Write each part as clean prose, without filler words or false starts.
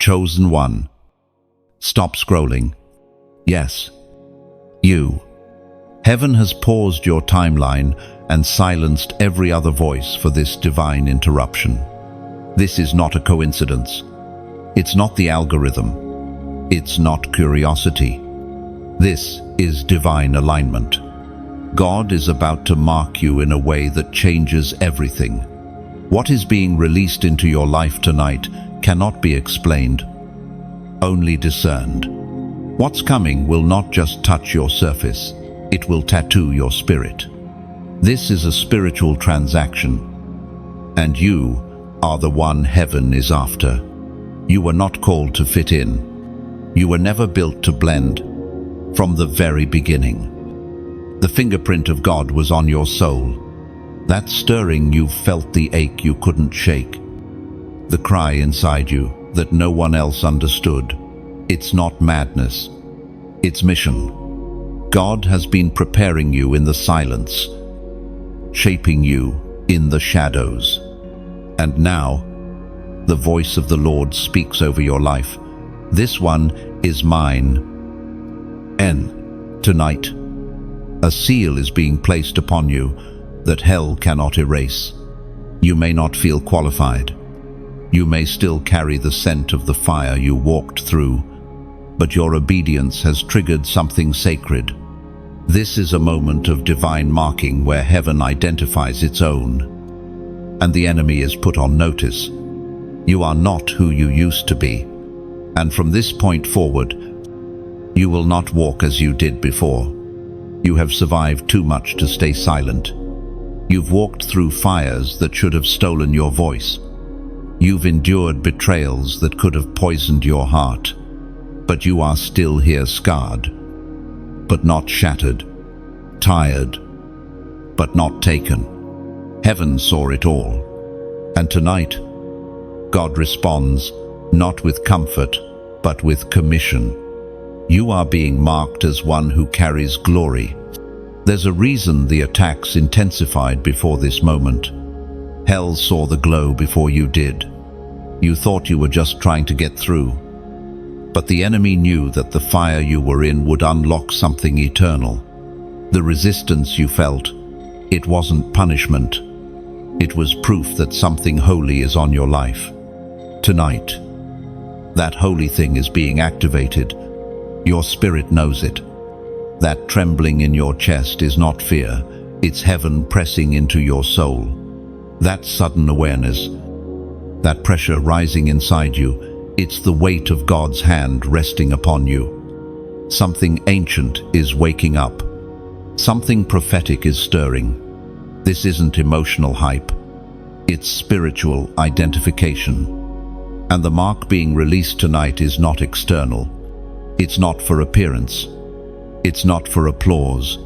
Chosen one. Stop scrolling. Yes, you. Heaven has paused your timeline and silenced every other voice for this divine interruption. This is not a coincidence. It's not the algorithm. It's not curiosity. This is divine alignment. God is about to mark you in a way that changes everything. What is being released into your life tonight cannot be explained, only discerned. What's coming will not just touch your surface, it will tattoo your spirit. This is a spiritual transaction, and you are the one heaven is after. You were not called to fit in. You were never built to blend. From the very beginning, the fingerprint of God was on your soul. That stirring, you felt the ache you couldn't shake, the cry inside you that no one else understood. It's not madness, it's mission. God has been preparing you in the silence, shaping you in the shadows. And now, the voice of the Lord speaks over your life. This one is mine. Tonight, a seal is being placed upon you that hell cannot erase. You may not feel qualified. You may still carry the scent of the fire you walked through, but your obedience has triggered something sacred. This is a moment of divine marking where heaven identifies its own, and the enemy is put on notice. You are not who you used to be, and from this point forward, you will not walk as you did before. You have survived too much to stay silent. You've walked through fires that should have stolen your voice. You've endured betrayals that could have poisoned your heart. But you are still here, scarred, but not shattered, tired, but not taken. Heaven saw it all. And tonight, God responds, not with comfort, but with commission. You are being marked as one who carries glory. There's a reason the attacks intensified before this moment. Hell saw the glow before you did. You thought you were just trying to get through. But the enemy knew that the fire you were in would unlock something eternal. The resistance you felt, it wasn't punishment. It was proof that something holy is on your life. Tonight, that holy thing is being activated. Your spirit knows it. That trembling in your chest is not fear, it's heaven pressing into your soul. That sudden awareness, that pressure rising inside you, it's the weight of God's hand resting upon you. Something ancient is waking up. Something prophetic is stirring. This isn't emotional hype. It's spiritual identification. And the mark being released tonight is not external. It's not for appearance. It's not for applause.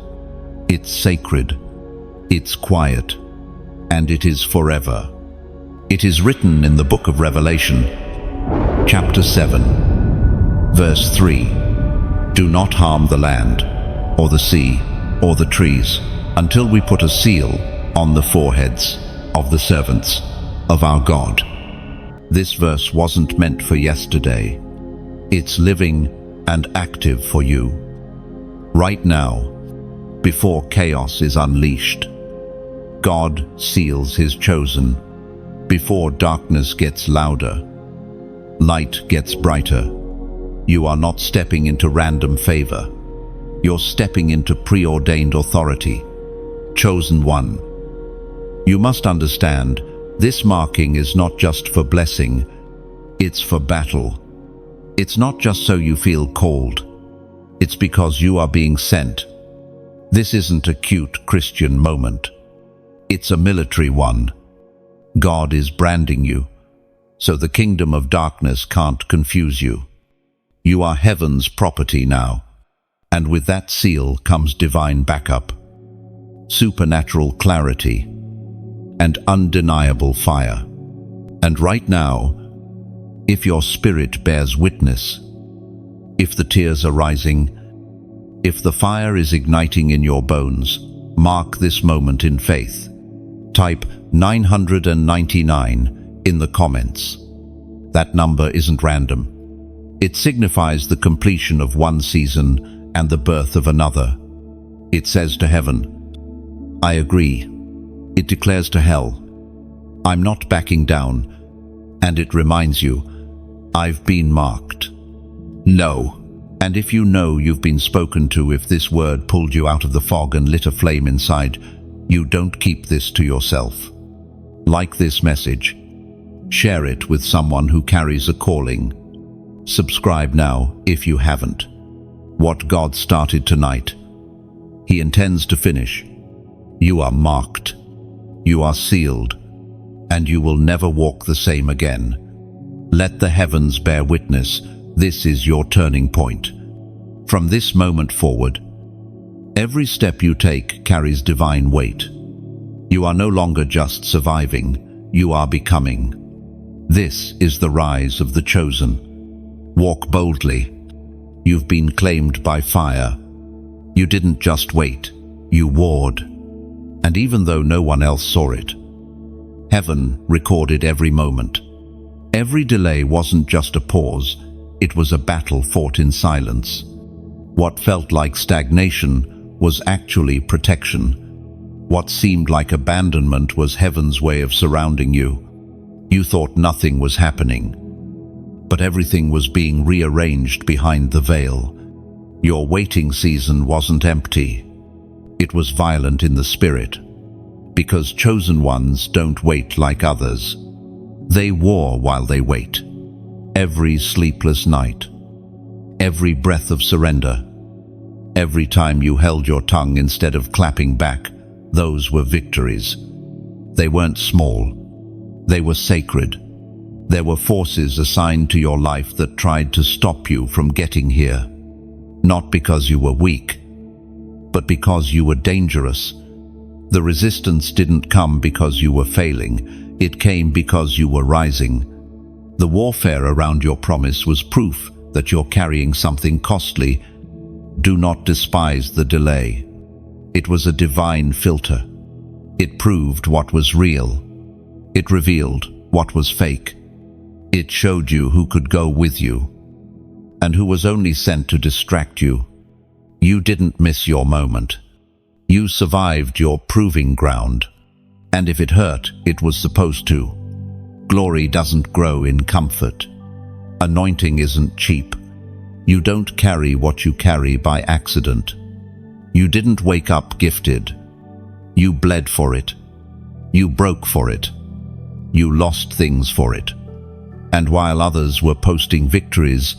It's sacred. It's quiet. And it is forever. It is written in the book of Revelation, chapter 7, verse 3. Do not harm the land, or the sea, or the trees, until we put a seal on the foreheads of the servants of our God. This verse wasn't meant for yesterday. It's living and active for you. Right now, before chaos is unleashed, God seals His chosen. Before darkness gets louder, light gets brighter. You are not stepping into random favor. You're stepping into preordained authority. Chosen one. You must understand, this marking is not just for blessing, it's for battle. It's not just so you feel called. It's because you are being sent. This isn't a cute Christian moment. It's a military one. God is branding you, so the kingdom of darkness can't confuse you. You are heaven's property now, and with that seal comes divine backup, supernatural clarity, and undeniable fire. And right now, if your spirit bears witness, if the tears are rising, if the fire is igniting in your bones, mark this moment in faith. Type 999 in the comments. That number isn't random. It signifies the completion of one season and the birth of another. It says to heaven, I agree. It declares to hell, I'm not backing down. And it reminds you, I've been marked. No. And if you know you've been spoken to, if this word pulled you out of the fog and lit a flame inside, you don't keep this to yourself. Like this message, share it with someone who carries a calling. Subscribe now if you haven't. What God started tonight, He intends to finish. You are marked. You are sealed. And you will never walk the same again. Let the heavens bear witness. This is your turning point. From this moment forward, every step you take carries divine weight. You are no longer just surviving, you are becoming. This is the rise of the chosen. Walk boldly. You've been claimed by fire. You didn't just wait, you warred. And even though no one else saw it, heaven recorded every moment. Every delay wasn't just a pause, it was a battle fought in silence. What felt like stagnation was actually protection. What seemed like abandonment was heaven's way of surrounding you. You thought nothing was happening, but everything was being rearranged behind the veil. Your waiting season wasn't empty. It was violent in the spirit, because chosen ones don't wait like others. They war while they wait. Every sleepless night, every breath of surrender, every time you held your tongue instead of clapping back, those were victories. They weren't small. They were sacred. There were forces assigned to your life that tried to stop you from getting here. Not because you were weak, but because you were dangerous. The resistance didn't come because you were failing. It came because you were rising. The warfare around your promise was proof that you're carrying something costly. Do not despise the delay. It was a divine filter. It proved what was real. It revealed what was fake. It showed you who could go with you and who was only sent to distract you. You didn't miss your moment. You survived your proving ground. And if it hurt, it was supposed to. Glory doesn't grow in comfort. Anointing isn't cheap. You don't carry what you carry by accident. You didn't wake up gifted. You bled for it. You broke for it. You lost things for it. And while others were posting victories,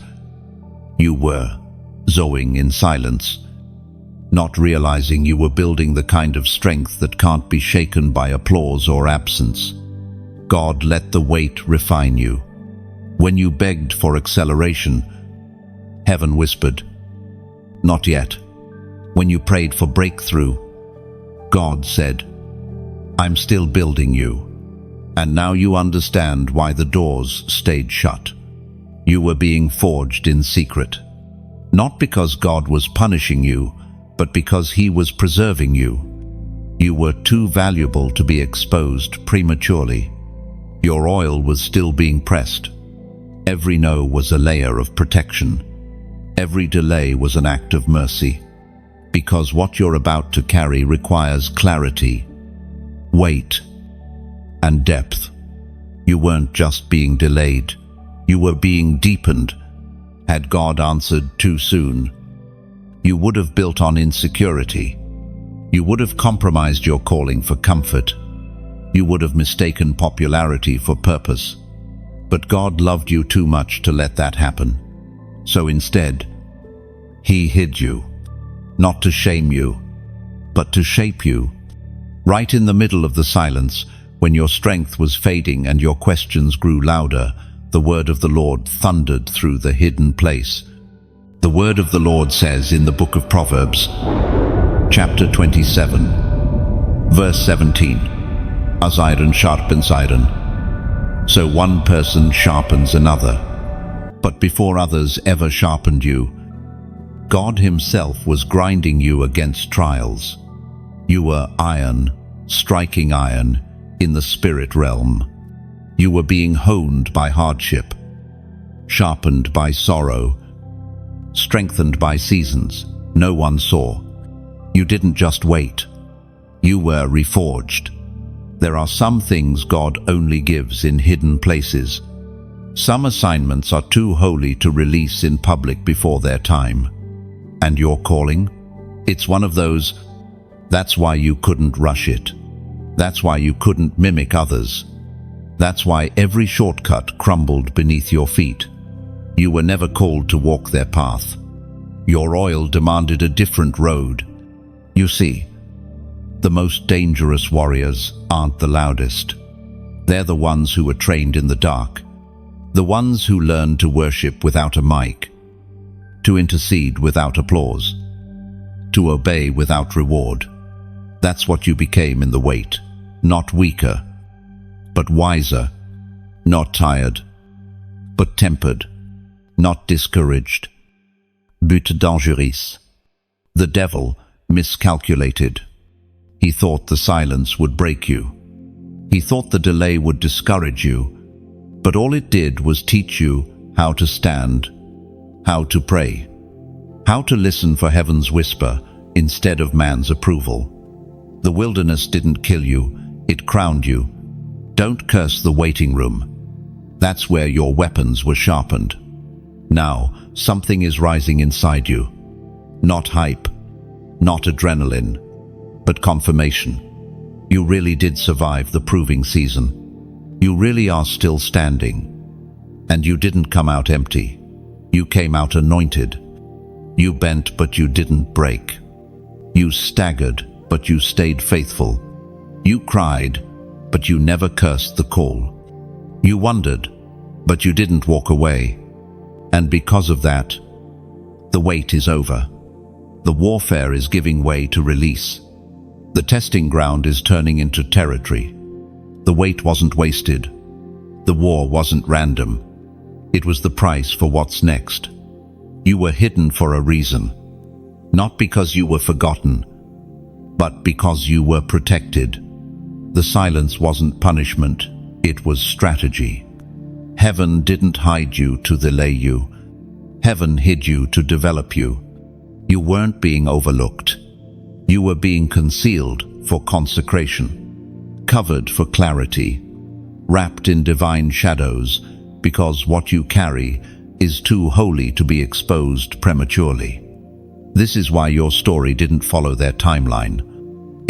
you were zoeing in silence, not realizing you were building the kind of strength that can't be shaken by applause or absence. God let the weight refine you. When you begged for acceleration, heaven whispered, "Not yet." When you prayed for breakthrough, God said, "I'm still building you." And now you understand why the doors stayed shut. You were being forged in secret. Not because God was punishing you, but because He was preserving you. You were too valuable to be exposed prematurely. Your oil was still being pressed. Every no was a layer of protection. Every delay was an act of mercy. Because what you're about to carry requires clarity, weight, and depth. You weren't just being delayed. You were being deepened. Had God answered too soon, you would have built on insecurity. You would have compromised your calling for comfort. You would have mistaken popularity for purpose. But God loved you too much to let that happen. So instead, He hid you, not to shame you, but to shape you. Right in the middle of the silence, when your strength was fading and your questions grew louder, the word of the Lord thundered through the hidden place. The word of the Lord says in the book of Proverbs, chapter 27, verse 17, "As iron sharpens iron, so one person sharpens another." But before others ever sharpened you, God Himself was grinding you against trials. You were iron, striking iron, in the spirit realm. You were being honed by hardship, sharpened by sorrow, strengthened by seasons no one saw. You didn't just wait. You were reforged. There are some things God only gives in hidden places. Some assignments are too holy to release in public before their time. And your calling? It's one of those. That's why you couldn't rush it. That's why you couldn't mimic others. That's why every shortcut crumbled beneath your feet. You were never called to walk their path. Your oil demanded a different road. You see, the most dangerous warriors aren't the loudest. They're the ones who were trained in the dark. The ones who learned to worship without a mic, to intercede without applause, to obey without reward. That's what you became in the wait. Not weaker, but wiser. Not tired, but tempered. Not discouraged, but dangerous. The devil miscalculated. He thought the silence would break you. He thought the delay would discourage you. But all it did was teach you how to stand, how to pray, how to listen for heaven's whisper instead of man's approval. The wilderness didn't kill you, it crowned you. Don't curse the waiting room. That's where your weapons were sharpened. Now, something is rising inside you. Not hype, not adrenaline, but confirmation. You really did survive the proving season. You really are still standing. And you didn't come out empty. You came out anointed. You bent, but you didn't break. You staggered, but you stayed faithful. You cried, but you never cursed the call. You wondered, but you didn't walk away. And because of that, the wait is over. The warfare is giving way to release. The testing ground is turning into territory. The wait wasn't wasted. The war wasn't random. It was the price for what's next. You were hidden for a reason. Not because you were forgotten, but because you were protected. The silence wasn't punishment, it was strategy. Heaven didn't hide you to delay you. Heaven hid you to develop you. You weren't being overlooked. You were being concealed for consecration, covered for clarity, wrapped in divine shadows, because what you carry is too holy to be exposed prematurely. This is why your story didn't follow their timeline.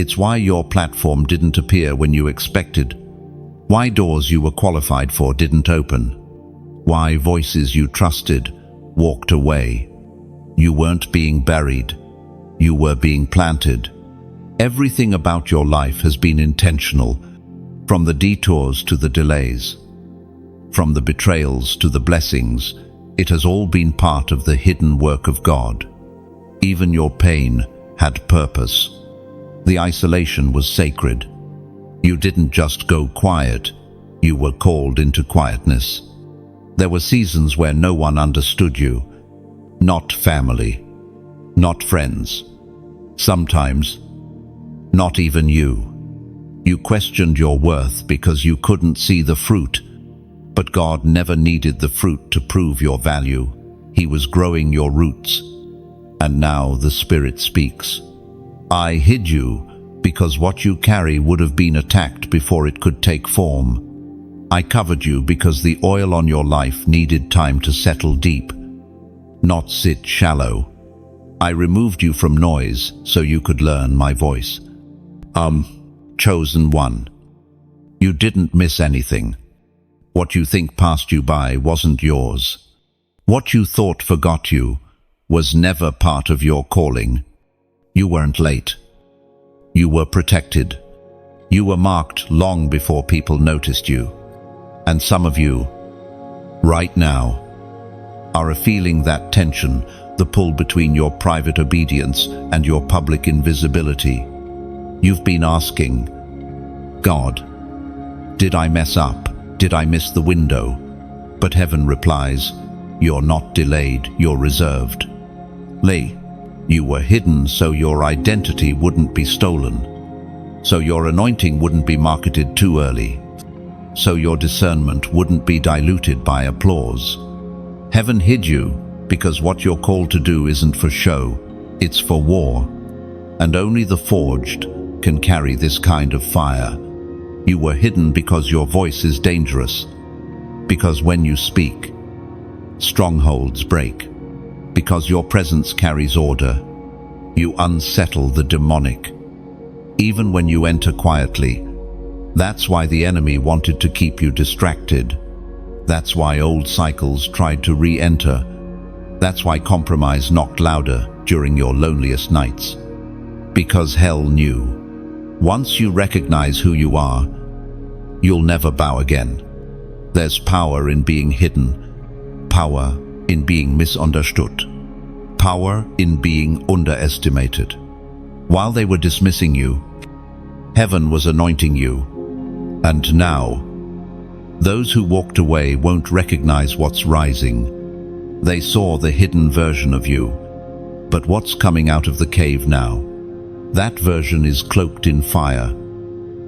It's why your platform didn't appear when you expected. Why doors you were qualified for didn't open. Why voices you trusted walked away. You weren't being buried. You were being planted. Everything about your life has been intentional, from the detours to the delays, from the betrayals to the blessings. It has all been part of the hidden work of God. Even your pain had purpose. The isolation was sacred. You didn't just go quiet, you were called into quietness. There were seasons where no one understood you. Not family, not friends. Sometimes, not even you. You questioned your worth because you couldn't see the fruit. But God never needed the fruit to prove your value. He was growing your roots. And now the Spirit speaks. I hid you because what you carry would have been attacked before it could take form. I covered you because the oil on your life needed time to settle deep, not sit shallow. I removed you from noise so you could learn my voice. Chosen one. You didn't miss anything. What you think passed you by wasn't yours. What you thought forgot you was never part of your calling. You weren't late. You were protected. You were marked long before people noticed you. And some of you, right now, are feeling that tension, the pull between your private obedience and your public invisibility. You've been asking, God, did I mess up? Did I miss the window? But heaven replies, you're not delayed, you're reserved. You were hidden so your identity wouldn't be stolen, so your anointing wouldn't be marketed too early, so your discernment wouldn't be diluted by applause. Heaven hid you because what you're called to do isn't for show, it's for war. And only the forged can carry this kind of fire. You were hidden because your voice is dangerous, because when you speak, strongholds break, because your presence carries order. You unsettle the demonic, even when you enter quietly. That's why the enemy wanted to keep you distracted. That's why old cycles tried to re-enter. That's why compromise knocked louder during your loneliest nights. Because hell knew, once you recognize who you are, you'll never bow again. There's power in being hidden, power in being misunderstood, power in being underestimated. While they were dismissing you, heaven was anointing you. And now, those who walked away won't recognize what's rising. They saw the hidden version of you. But what's coming out of the cave now? That version is cloaked in fire.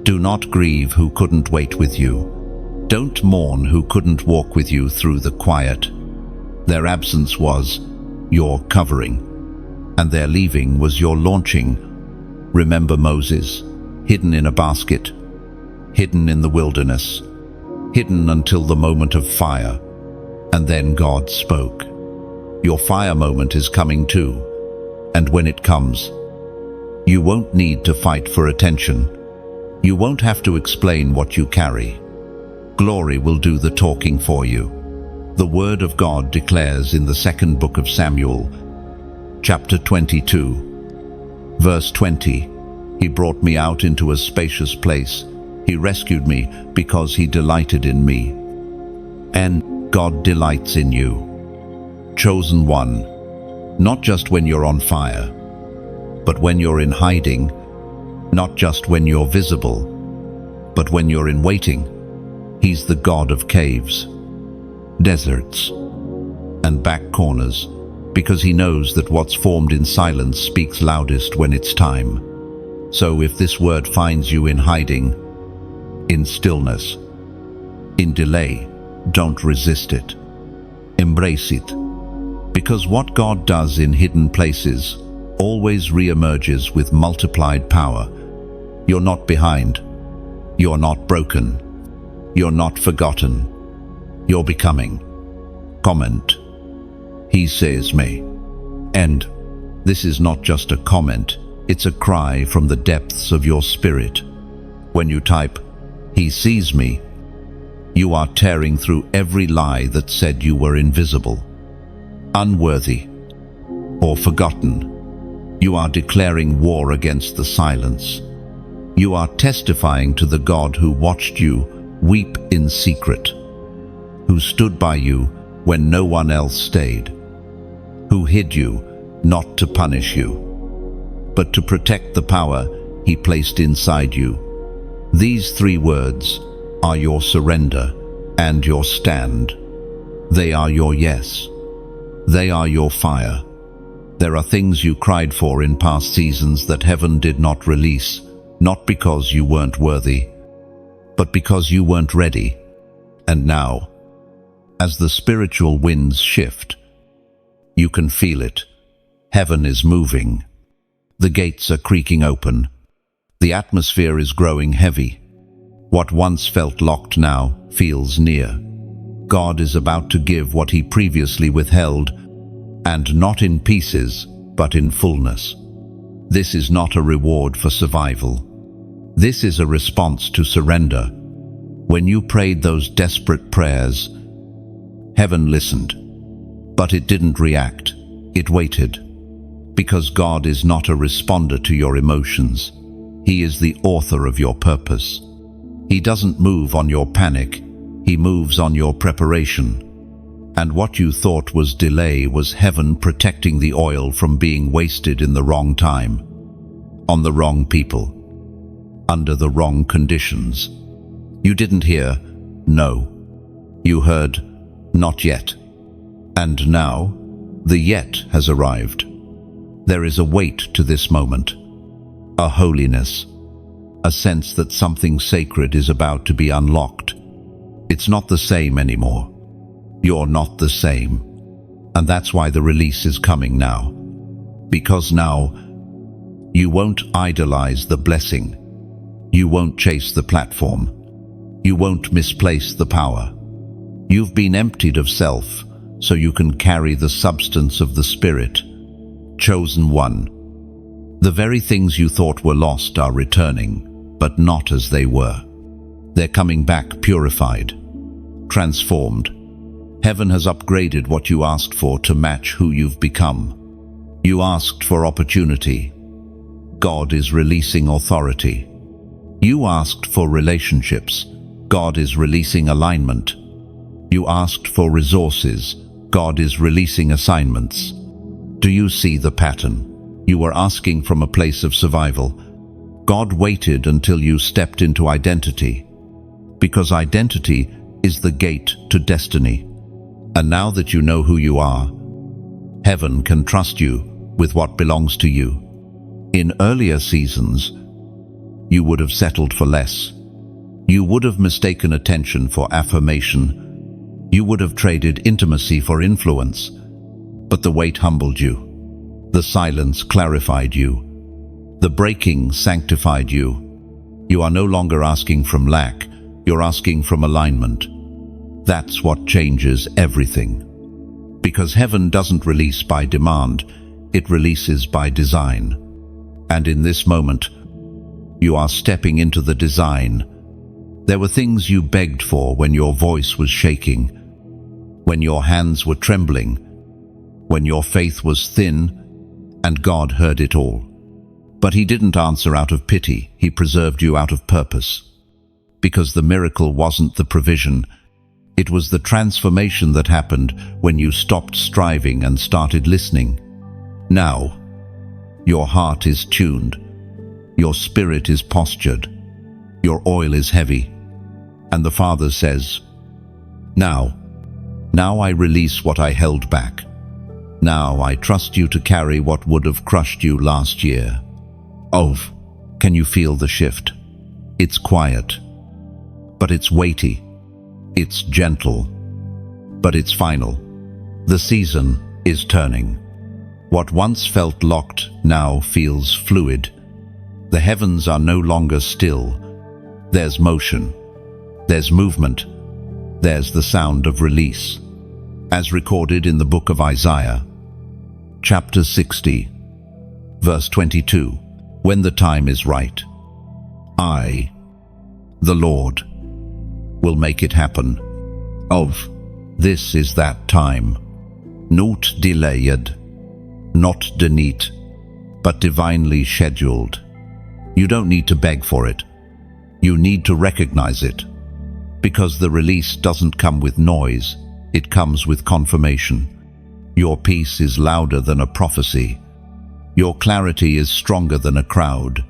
Do not grieve who couldn't wait with you. Don't mourn who couldn't walk with you through the quiet. Their absence was your covering, and their leaving was your launching. Remember Moses, hidden in a basket, hidden in the wilderness, hidden until the moment of fire, and then God spoke. Your fire moment is coming too, and when it comes, you won't need to fight for attention. You won't have to explain what you carry. Glory will do the talking for you. The Word of God declares in the second book of Samuel, chapter 22, verse 20, He brought me out into a spacious place. He rescued me because He delighted in me. And God delights in you. Chosen one, not just when you're on fire, but when you're in hiding, not just when you're visible, but when you're in waiting. He's the God of caves, deserts, and back corners, because He knows that what's formed in silence speaks loudest when it's time. So if this word finds you in hiding, in stillness, in delay, don't resist it. Embrace it. Because what God does in hidden places always re-emerges with multiplied power. You're not behind. You're not broken. You're not forgotten. You're becoming. Comment. He says me. And this is not just a comment, it's a cry from the depths of your spirit. When you type, He sees me, you are tearing through every lie that said you were invisible, unworthy, or forgotten. You are declaring war against the silence. You are testifying to the God who watched you weep in secret, who stood by you when no one else stayed, who hid you not to punish you, but to protect the power He placed inside you. These three words are your surrender and your stand. They are your yes. They are your fire. There are things you cried for in past seasons that heaven did not release, not because you weren't worthy, but because you weren't ready. And now, as the spiritual winds shift, you can feel it. Heaven is moving. The gates are creaking open. The atmosphere is growing heavy. What once felt locked now feels near. God is about to give what He previously withheld, and not in pieces, but in fullness. This is not a reward for survival. This is a response to surrender. When you prayed those desperate prayers, heaven listened, but it didn't react. It waited. Because God is not a responder to your emotions. He is the author of your purpose. He doesn't move on your panic. He moves on your preparation. And what you thought was delay was heaven protecting the oil from being wasted in the wrong time, on the wrong people, under the wrong conditions. You didn't hear, no. You heard, not yet. And now, the yet has arrived. There is a weight to this moment, a holiness, a sense that something sacred is about to be unlocked. It's not the same anymore. You're not the same. And that's why the release is coming now. Because now, you won't idolize the blessing. You won't chase the platform. You won't misplace the power. You've been emptied of self, so you can carry the substance of the Spirit. Chosen one. The very things you thought were lost are returning, but not as they were. They're coming back purified, transformed. Heaven has upgraded what you asked for to match who you've become. You asked for opportunity. God is releasing authority. You asked for relationships. God is releasing alignment. You asked for resources. God is releasing assignments. Do you see the pattern? You were asking from a place of survival. God waited until you stepped into identity, because identity is the gate to destiny. And now that you know who you are, heaven can trust you with what belongs to you. In earlier seasons, you would have settled for less. You would have mistaken attention for affirmation. You would have traded intimacy for influence. But the weight humbled you. The silence clarified you. The breaking sanctified you. You are no longer asking from lack. You're asking from alignment. That's what changes everything. Because heaven doesn't release by demand, it releases by design. And in this moment, you are stepping into the design. There were things you begged for when your voice was shaking, when your hands were trembling, when your faith was thin, and God heard it all. But He didn't answer out of pity. He preserved you out of purpose. Because the miracle wasn't the provision. It was the transformation that happened when you stopped striving and started listening. Now, your heart is tuned. Your spirit is postured. Your oil is heavy. And the Father says, Now I release what I held back. Now I trust you to carry what would have crushed you last year. Oh, can you feel the shift? It's quiet, but it's weighty. It's gentle, but it's final. The season is turning. What once felt locked now feels fluid. The heavens are no longer still. There's motion. There's movement. There's the sound of release. As recorded in the book of Isaiah, chapter 60, verse 22, when the time is right, I, the Lord, will make it happen. This is that time. Not delayed, not denied, but divinely scheduled. You don't need to beg for it. You need to recognize it. Because the release doesn't come with noise, it comes with confirmation. Your peace is louder than a prophecy. Your clarity is stronger than a crowd.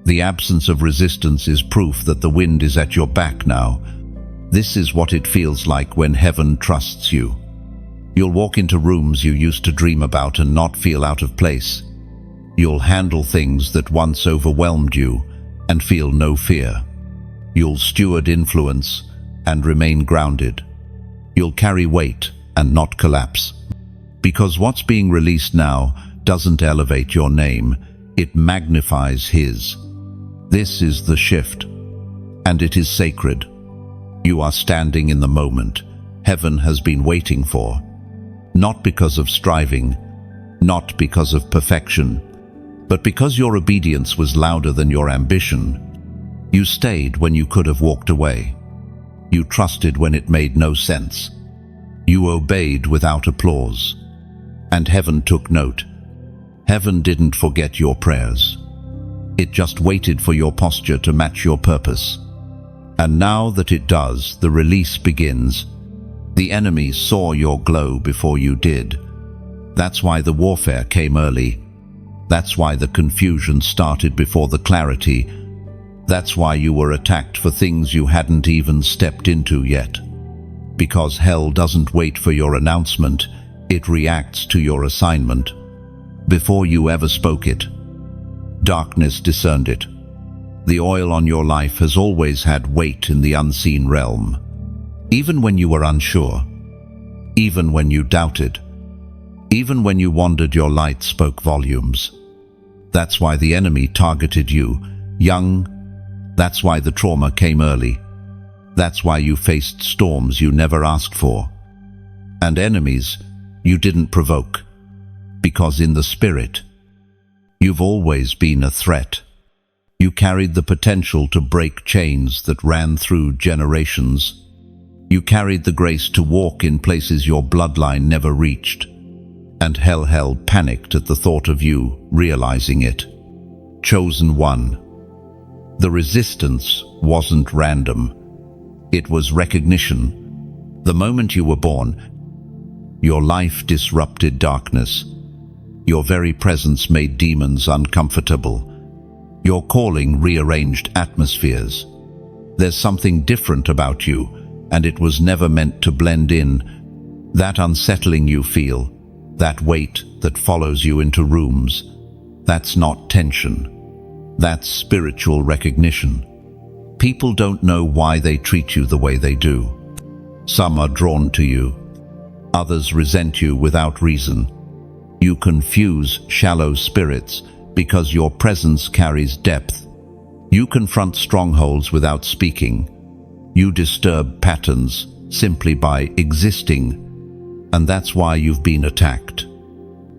The absence of resistance is proof that the wind is at your back now. This is what it feels like when heaven trusts you. You'll walk into rooms you used to dream about and not feel out of place. You'll handle things that once overwhelmed you and feel no fear. You'll steward influence and remain grounded. You'll carry weight and not collapse. Because what's being released now doesn't elevate your name, it magnifies His. This is the shift, and it is sacred. You are standing in the moment heaven has been waiting for. Not because of striving, not because of perfection, but because your obedience was louder than your ambition. You stayed when you could have walked away. You trusted when it made no sense. You obeyed without applause. And heaven took note. Heaven didn't forget your prayers. It just waited for your posture to match your purpose. And now that it does, the release begins. The enemy saw your glow before you did. That's why the warfare came early. That's why the confusion started before the clarity. That's why you were attacked for things you hadn't even stepped into yet. Because hell doesn't wait for your announcement, it reacts to your assignment. Before you ever spoke it, darkness discerned it. The oil on your life has always had weight in the unseen realm. Even when you were unsure, even when you doubted, Even when you wandered, your light spoke volumes. That's why the enemy targeted you, young. That's why the trauma came early. That's why you faced storms you never asked for. And enemies you didn't provoke. Because in the spirit, you've always been a threat. You carried the potential to break chains that ran through generations. You carried the grace to walk in places your bloodline never reached. And hell panicked at the thought of you realizing it. Chosen one. The resistance wasn't random. It was recognition. The moment you were born, your life disrupted darkness. Your very presence made demons uncomfortable. Your calling rearranged atmospheres. There's something different about you, and it was never meant to blend in. That unsettling you feel, that weight that follows you into rooms, that's not tension. That's spiritual recognition. People don't know why they treat you the way they do. Some are drawn to you. Others resent you without reason. You confuse shallow spirits because your presence carries depth. You confront strongholds without speaking. You disturb patterns simply by existing, and that's why you've been attacked.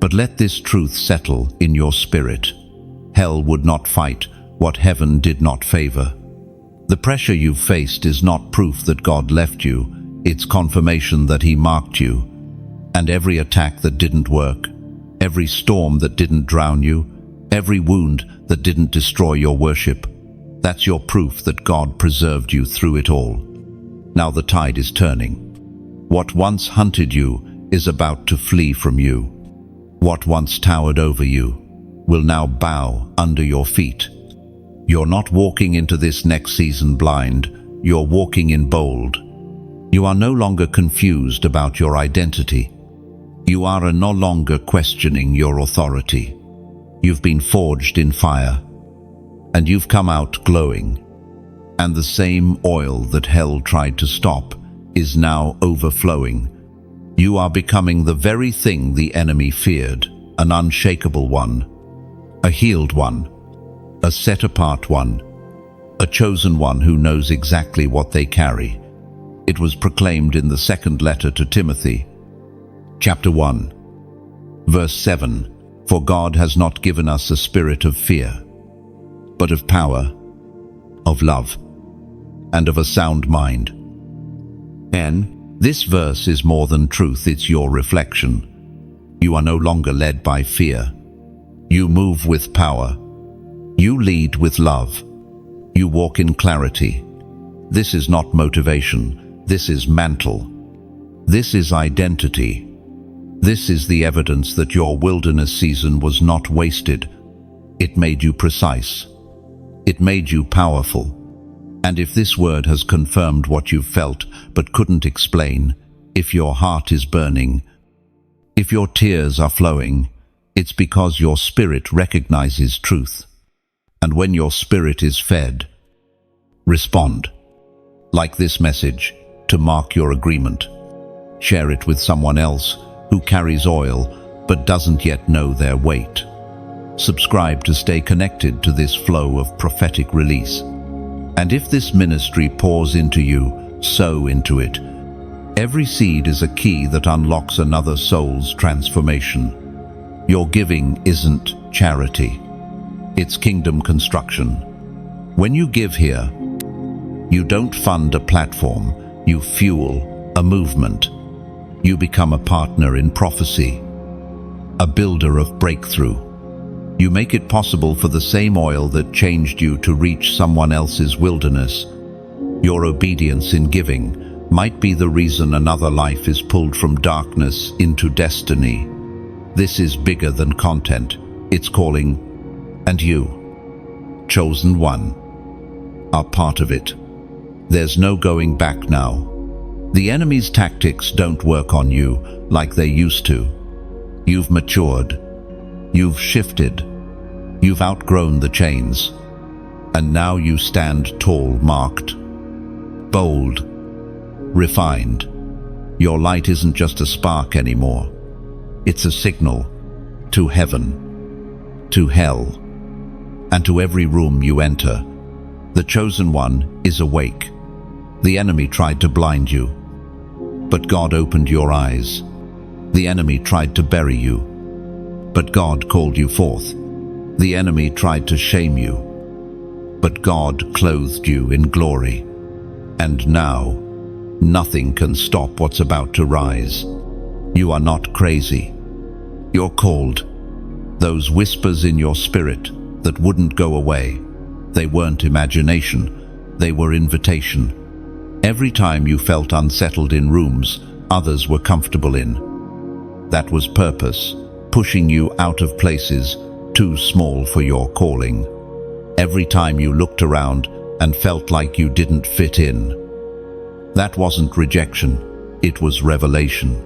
But let this truth settle in your spirit. Hell would not fight what heaven did not favor. The pressure you've faced is not proof that God left you, it's confirmation that He marked you. And every attack that didn't work, every storm that didn't drown you, every wound that didn't destroy your worship, that's your proof that God preserved you through it all. Now the tide is turning. What once hunted you is about to flee from you. What once towered over you will now bow under your feet. You're not walking into this next season blind, you're walking in bold. You are no longer confused about your identity. You are no longer questioning your authority. You've been forged in fire, and you've come out glowing. And the same oil that hell tried to stop is now overflowing. You are becoming the very thing the enemy feared, an unshakable one, a healed one, a set-apart one, a chosen one who knows exactly what they carry. It was proclaimed in the second letter to Timothy, chapter 1, verse 7, "For God has not given us a spirit of fear, but of power, of love, and of a sound mind." And this verse is more than truth, it's your reflection. You are no longer led by fear. You move with power. You lead with love. You walk in clarity. This is not motivation. This is mantle. This is identity. This is the evidence that your wilderness season was not wasted. It made you precise. It made you powerful. And if this word has confirmed what you've felt but couldn't explain, if your heart is burning, if your tears are flowing, it's because your spirit recognizes truth. And when your spirit is fed, respond. Like this message, to mark your agreement. Share it with someone else who carries oil but doesn't yet know their weight. Subscribe to stay connected to this flow of prophetic release. And if this ministry pours into you, sow into it. Every seed is a key that unlocks another soul's transformation. Your giving isn't charity. It's kingdom construction. When you give here, you don't fund a platform, you fuel a movement. You become a partner in prophecy, a builder of breakthrough. You make it possible for the same oil that changed you to reach someone else's wilderness. Your obedience in giving might be the reason another life is pulled from darkness into destiny. This is bigger than content, it's calling, and you, chosen one, are part of it. There's no going back now. The enemy's tactics don't work on you like they used to. You've matured. You've shifted. You've outgrown the chains. And now you stand tall, marked, bold, refined. Your light isn't just a spark anymore. It's a signal to heaven, to hell, and to every room you enter. The chosen one is awake. The enemy tried to blind you, but God opened your eyes. The enemy tried to bury you, but God called you forth. The enemy tried to shame you, but God clothed you in glory. And now, nothing can stop what's about to rise. You are not crazy. You're called. Those whispers in your spirit that wouldn't go away, they weren't imagination, they were invitation. Every time you felt unsettled in rooms others were comfortable in, that was purpose, pushing you out of places too small for your calling. Every time you looked around and felt like you didn't fit in, that wasn't rejection, it was revelation.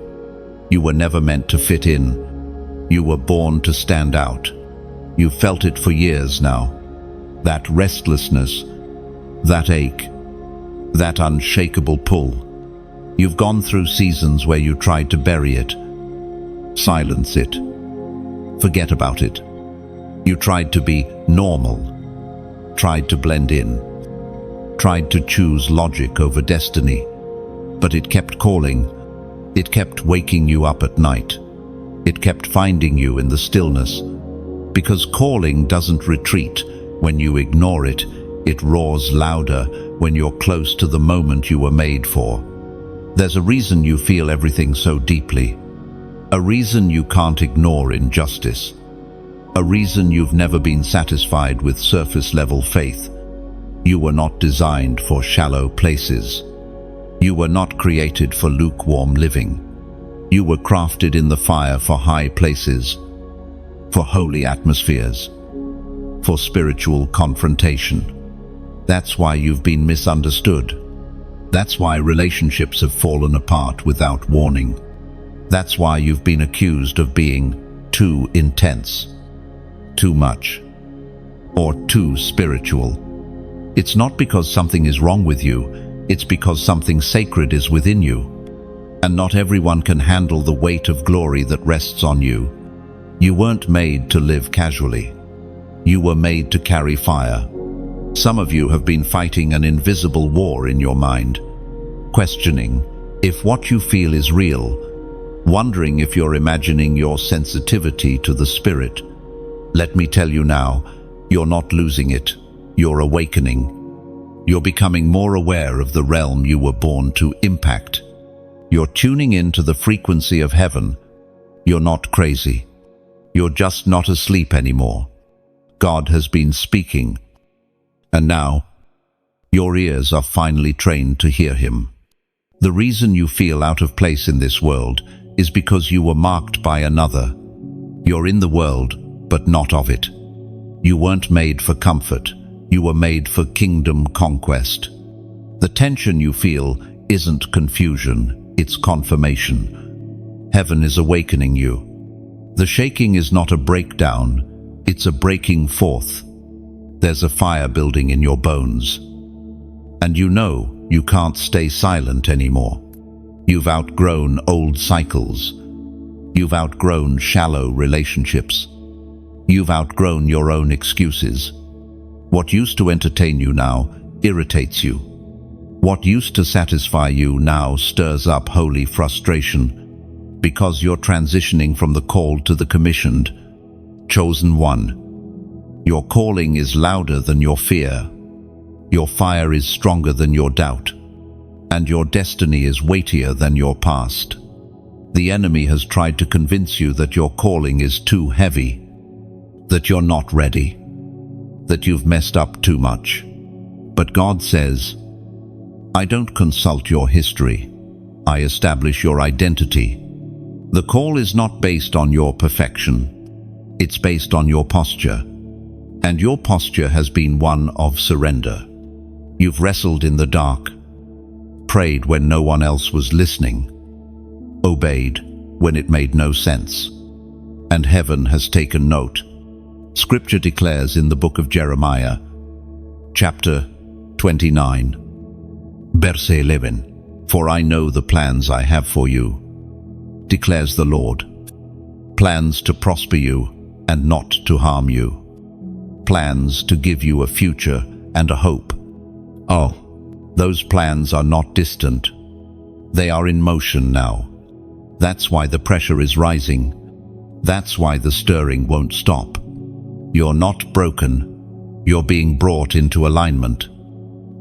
You were never meant to fit in. You were born to stand out. You've felt it for years now. That restlessness, that ache, that unshakable pull. You've gone through seasons where you tried to bury it, silence it, forget about it. You tried to be normal, tried to blend in, tried to choose logic over destiny, but it kept calling. It kept waking you up at night. It kept finding you in the stillness. Because calling doesn't retreat when you ignore it. It roars louder when you're close to the moment you were made for. There's a reason you feel everything so deeply. A reason you can't ignore injustice. A reason you've never been satisfied with surface-level faith. You were not designed for shallow places. You were not created for lukewarm living. You were crafted in the fire for high places, for holy atmospheres, for spiritual confrontation. That's why you've been misunderstood. That's why relationships have fallen apart without warning. That's why you've been accused of being too intense, too much, or too spiritual. It's not because something is wrong with you. It's because something sacred is within you, and not everyone can handle the weight of glory that rests on you. You weren't made to live casually. You were made to carry fire. Some of you have been fighting an invisible war in your mind, questioning if what you feel is real, wondering if you're imagining your sensitivity to the Spirit. Let me tell you now, you're not losing it. You're awakening. You're becoming more aware of the realm you were born to impact. You're tuning into the frequency of heaven. You're not crazy. You're just not asleep anymore. God has been speaking. And now, your ears are finally trained to hear Him. The reason you feel out of place in this world is because you were marked by another. You're in the world, but not of it. You weren't made for comfort. You were made for kingdom conquest. The tension you feel isn't confusion, it's confirmation. Heaven is awakening you. The shaking is not a breakdown, it's a breaking forth. There's a fire building in your bones. And you know you can't stay silent anymore. You've outgrown old cycles. You've outgrown shallow relationships. You've outgrown your own excuses. What used to entertain you now irritates you. What used to satisfy you now stirs up holy frustration, because you're transitioning from the called to the commissioned, chosen one. Your calling is louder than your fear. Your fire is stronger than your doubt. And your destiny is weightier than your past. The enemy has tried to convince you that your calling is too heavy, that you're not ready, that you've messed up too much. But God says, I don't consult your history. I establish your identity. The call is not based on your perfection. It's based on your posture. And your posture has been one of surrender. You've wrestled in the dark, prayed when no one else was listening, obeyed when it made no sense. And heaven has taken note. Scripture declares in the book of Jeremiah, chapter 29, verse 11, For I know the plans I have for you, declares the Lord, plans to prosper you and not to harm you, plans to give you a future and a hope. Oh, those plans are not distant. They are in motion now. That's why the pressure is rising. That's why the stirring won't stop. You're not broken. You're being brought into alignment.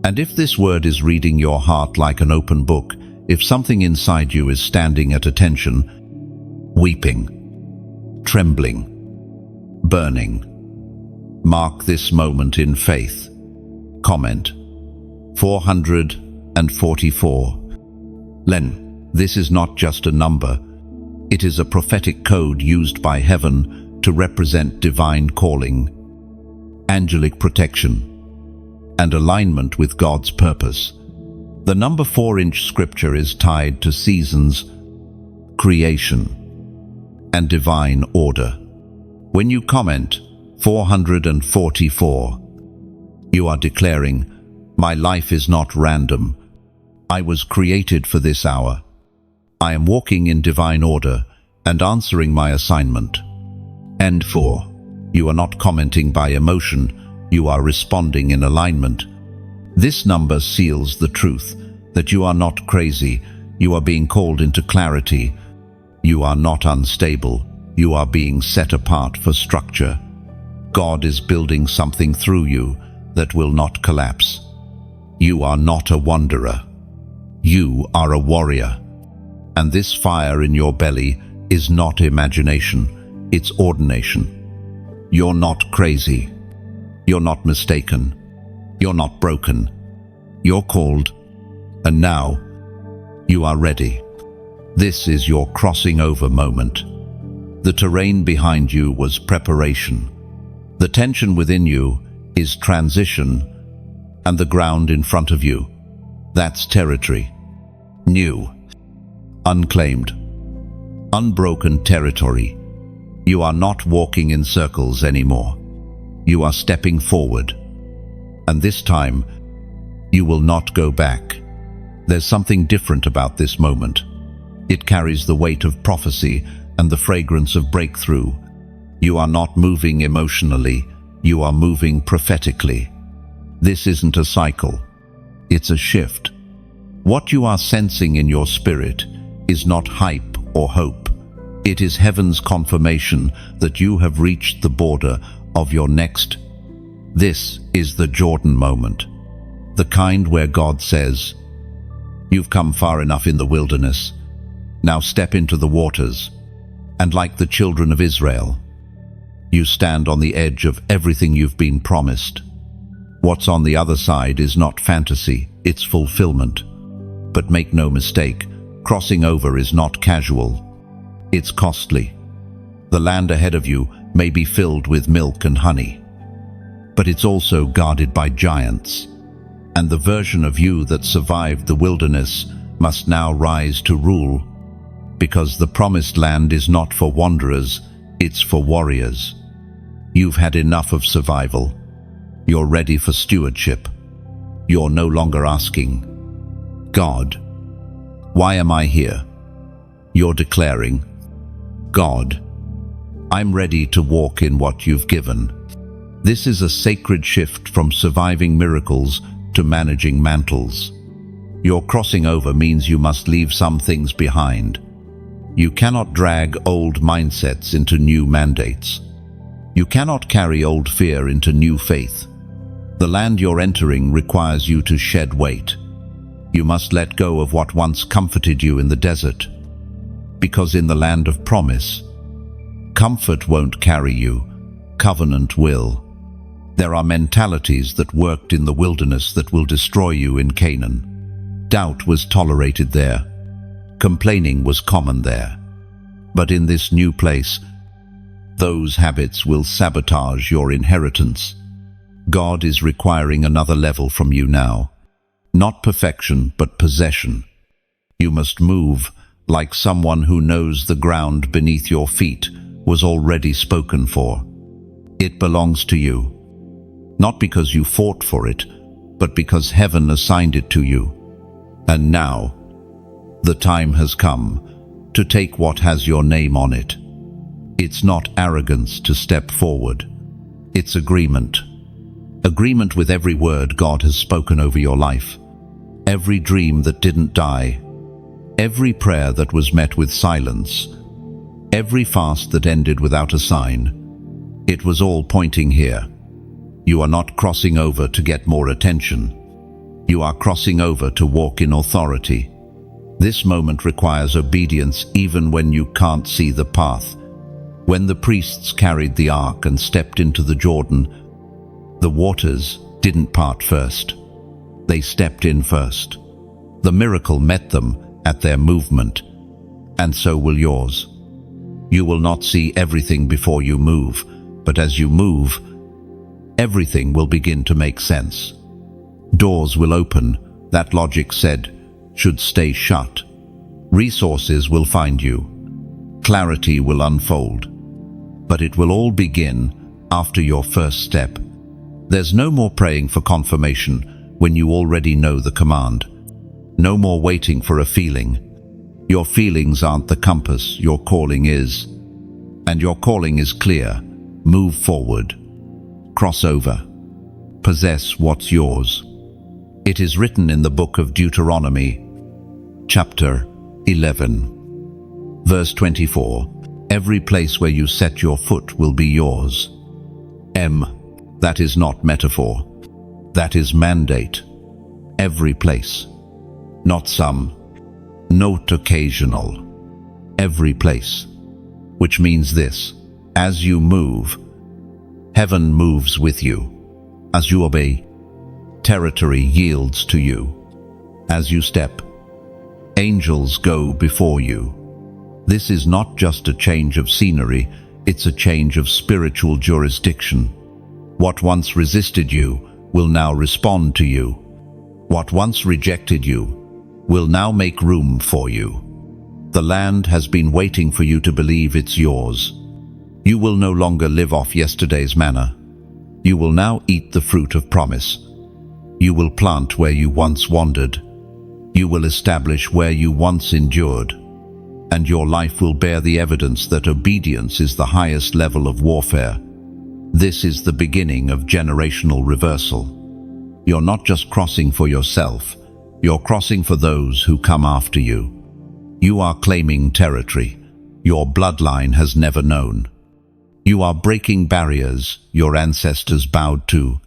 And if this word is reading your heart like an open book, if something inside you is standing at attention, weeping, trembling, burning, mark this moment in faith. Comment 444. Len, this is not just a number. It is a prophetic code used by heaven to represent divine calling, angelic protection, and alignment with God's purpose. The number 4-inch scripture is tied to seasons, creation, and divine order. When you comment 444, you are declaring, "My life is not random. I was created for this hour. I am walking in divine order and answering my assignment." And 4, you are not commenting by emotion, you are responding in alignment. This number seals the truth that you are not crazy, you are being called into clarity. You are not unstable, you are being set apart for structure. God is building something through you that will not collapse. You are not a wanderer. You are a warrior. And this fire in your belly is not imagination, it's ordination. You're not crazy. You're not mistaken. You're not broken. You're called. And now, you are ready. This is your crossing over moment. The terrain behind you was preparation. The tension within you is transition, and the ground in front of you, that's territory. New, unclaimed, unbroken territory. You are not walking in circles anymore. You are stepping forward. And this time, you will not go back. There's something different about this moment. It carries the weight of prophecy and the fragrance of breakthrough. You are not moving emotionally, you are moving prophetically. This isn't a cycle, it's a shift. What you are sensing in your spirit is not hype or hope. It is heaven's confirmation that you have reached the border of your next. This is the Jordan moment, the kind where God says, "You've come far enough in the wilderness. Now step into the waters." And like the children of Israel, you stand on the edge of everything you've been promised. What's on the other side is not fantasy, it's fulfillment. But make no mistake, crossing over is not casual. It's costly. The land ahead of you may be filled with milk and honey, but it's also guarded by giants. And the version of you that survived the wilderness must now rise to rule, because the promised land is not for wanderers, it's for warriors. You've had enough of survival. You're ready for stewardship. You're no longer asking, "God, why am I here?" You're declaring, "God, I'm ready to walk in what you've given." This is a sacred shift from surviving miracles to managing mantles. Your crossing over means you must leave some things behind. You cannot drag old mindsets into new mandates. You cannot carry old fear into new faith. The land you're entering requires you to shed weight. You must let go of what once comforted you in the desert. Because in the land of promise, comfort won't carry you, covenant will. There are mentalities that worked in the wilderness that will destroy you in Canaan. Doubt was tolerated there. Complaining was common there. But in this new place, those habits will sabotage your inheritance. God is requiring another level from you now. Not perfection, but possession. You must move like someone who knows the ground beneath your feet was already spoken for. It belongs to you. Not because you fought for it, but because heaven assigned it to you. And now, the time has come to take what has your name on it. It's not arrogance to step forward. It's agreement. Agreement with every word God has spoken over your life. Every dream that didn't die. Every prayer that was met with silence. Every fast that ended without a sign. It was all pointing here. You are not crossing over to get more attention. You are crossing over to walk in authority. This moment requires obedience even when you can't see the path. When the priests carried the ark and stepped into the Jordan, the waters didn't part first. They stepped in first. The miracle met them at their movement, and so will yours. You will not see everything before you move, but as you move, everything will begin to make sense. Doors will open that logic said should stay shut. Resources will find you. Clarity will unfold. But it will all begin after your first step. There's no more praying for confirmation when you already know the command. No more waiting for a feeling. Your feelings aren't the compass, your calling is. And your calling is clear. Move forward. Cross over. Possess what's yours. It is written in the book of Deuteronomy, chapter 11, verse 24. Every place where you set your foot will be yours. That is not metaphor. That is mandate. Every place. Not some. Not occasional. Every place. Which means this: as you move, heaven moves with you. As you obey, territory yields to you. As you step, angels go before you. This is not just a change of scenery, it's a change of spiritual jurisdiction. What once resisted you will now respond to you. What once rejected you will now make room for you. The land has been waiting for you to believe it's yours. You will no longer live off yesterday's manna. You will now eat the fruit of promise. You will plant where you once wandered. You will establish where you once endured. And your life will bear the evidence that obedience is the highest level of warfare. This is the beginning of generational reversal. You're not just crossing for yourself, you're crossing for those who come after you. You are claiming territory your bloodline has never known. You are breaking barriers your ancestors bowed to.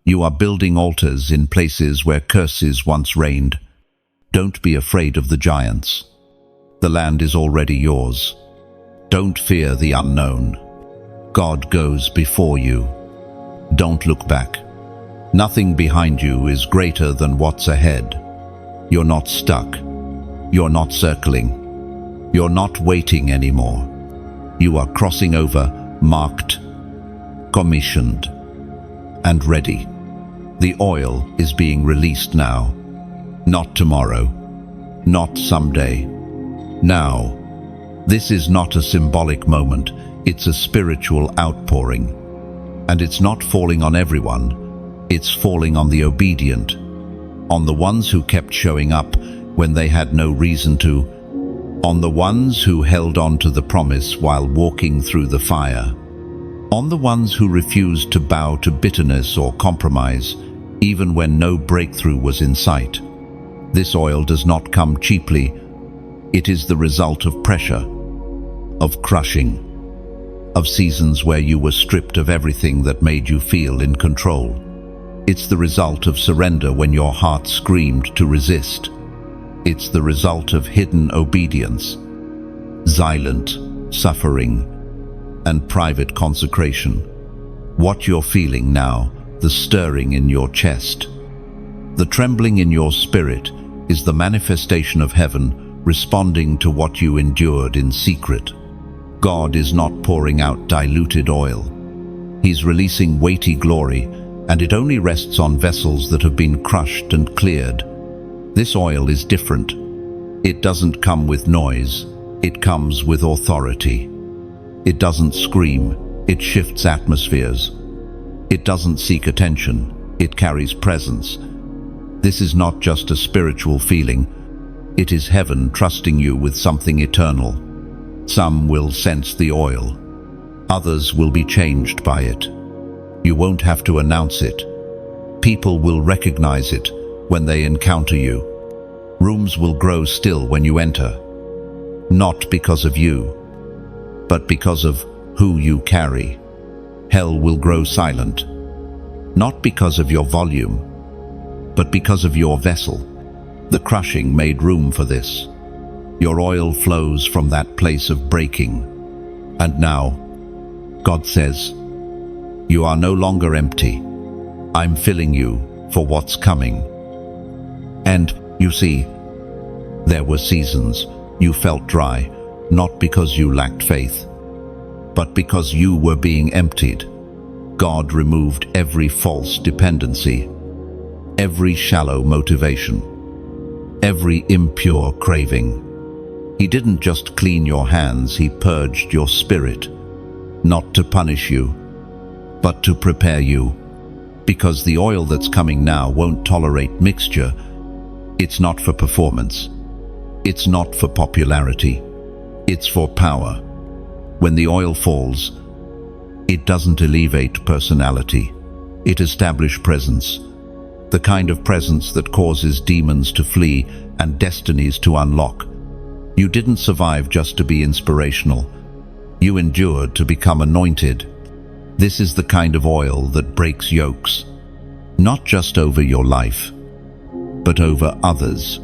You are building altars in places where curses once reigned. Don't be afraid of the giants. The land is already yours. Don't fear the unknown. God goes before you. Don't look back. Nothing behind you is greater than what's ahead. You're not stuck. You're not circling. You're not waiting anymore. You are crossing over, marked, commissioned, and ready. The oil is being released now. Not tomorrow. Not someday. Now. This is not a symbolic moment. It's a spiritual outpouring. And it's not falling on everyone. It's falling on the obedient. On the ones who kept showing up when they had no reason to. On the ones who held on to the promise while walking through the fire. On the ones who refused to bow to bitterness or compromise, even when no breakthrough was in sight. This oil does not come cheaply. It is the result of pressure, of crushing, of seasons where you were stripped of everything that made you feel in control. It's the result of surrender when your heart screamed to resist. It's the result of hidden obedience, silent suffering, and private consecration. What you're feeling now, the stirring in your chest, the trembling in your spirit, is the manifestation of heaven responding to what you endured in secret. God is not pouring out diluted oil. He's releasing weighty glory, and it only rests on vessels that have been crushed and cleared. This oil is different. It doesn't come with noise. It comes with authority. It doesn't scream. It shifts atmospheres. It doesn't seek attention. It carries presence. This is not just a spiritual feeling. It is heaven trusting you with something eternal. Some will sense the oil. Others will be changed by it. You won't have to announce it. People will recognize it when they encounter you. Rooms will grow still when you enter. Not because of you, but because of who you carry. Hell will grow silent. Not because of your volume, but because of your vessel. The crushing made room for this. Your oil flows from that place of breaking. And now, God says, you are no longer empty. I'm filling you for what's coming. And, you see, there were seasons you felt dry, not because you lacked faith, but because you were being emptied. God removed every false dependency, every shallow motivation, every impure craving. He didn't just clean your hands, he purged your spirit, not to punish you, but to prepare you. Because the oil that's coming now won't tolerate mixture. It's not for performance. It's not for popularity. It's for power. When the oil falls, it doesn't elevate personality. It establishes presence. The kind of presence that causes demons to flee and destinies to unlock. You didn't survive just to be inspirational. You endured to become anointed. This is the kind of oil that breaks yokes, not just over your life, but over others.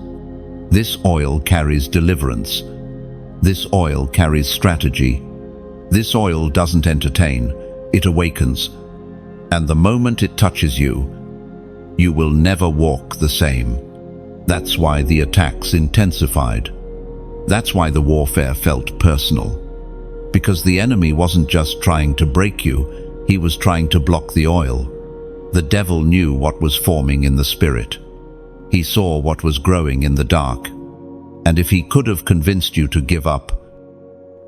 This oil carries deliverance. This oil carries strategy. This oil doesn't entertain, it awakens. And the moment it touches you, you will never walk the same. That's why the attacks intensified. That's why the warfare felt personal. Because the enemy wasn't just trying to break you, he was trying to block the oil. The devil knew what was forming in the spirit. He saw what was growing in the dark. And if he could have convinced you to give up,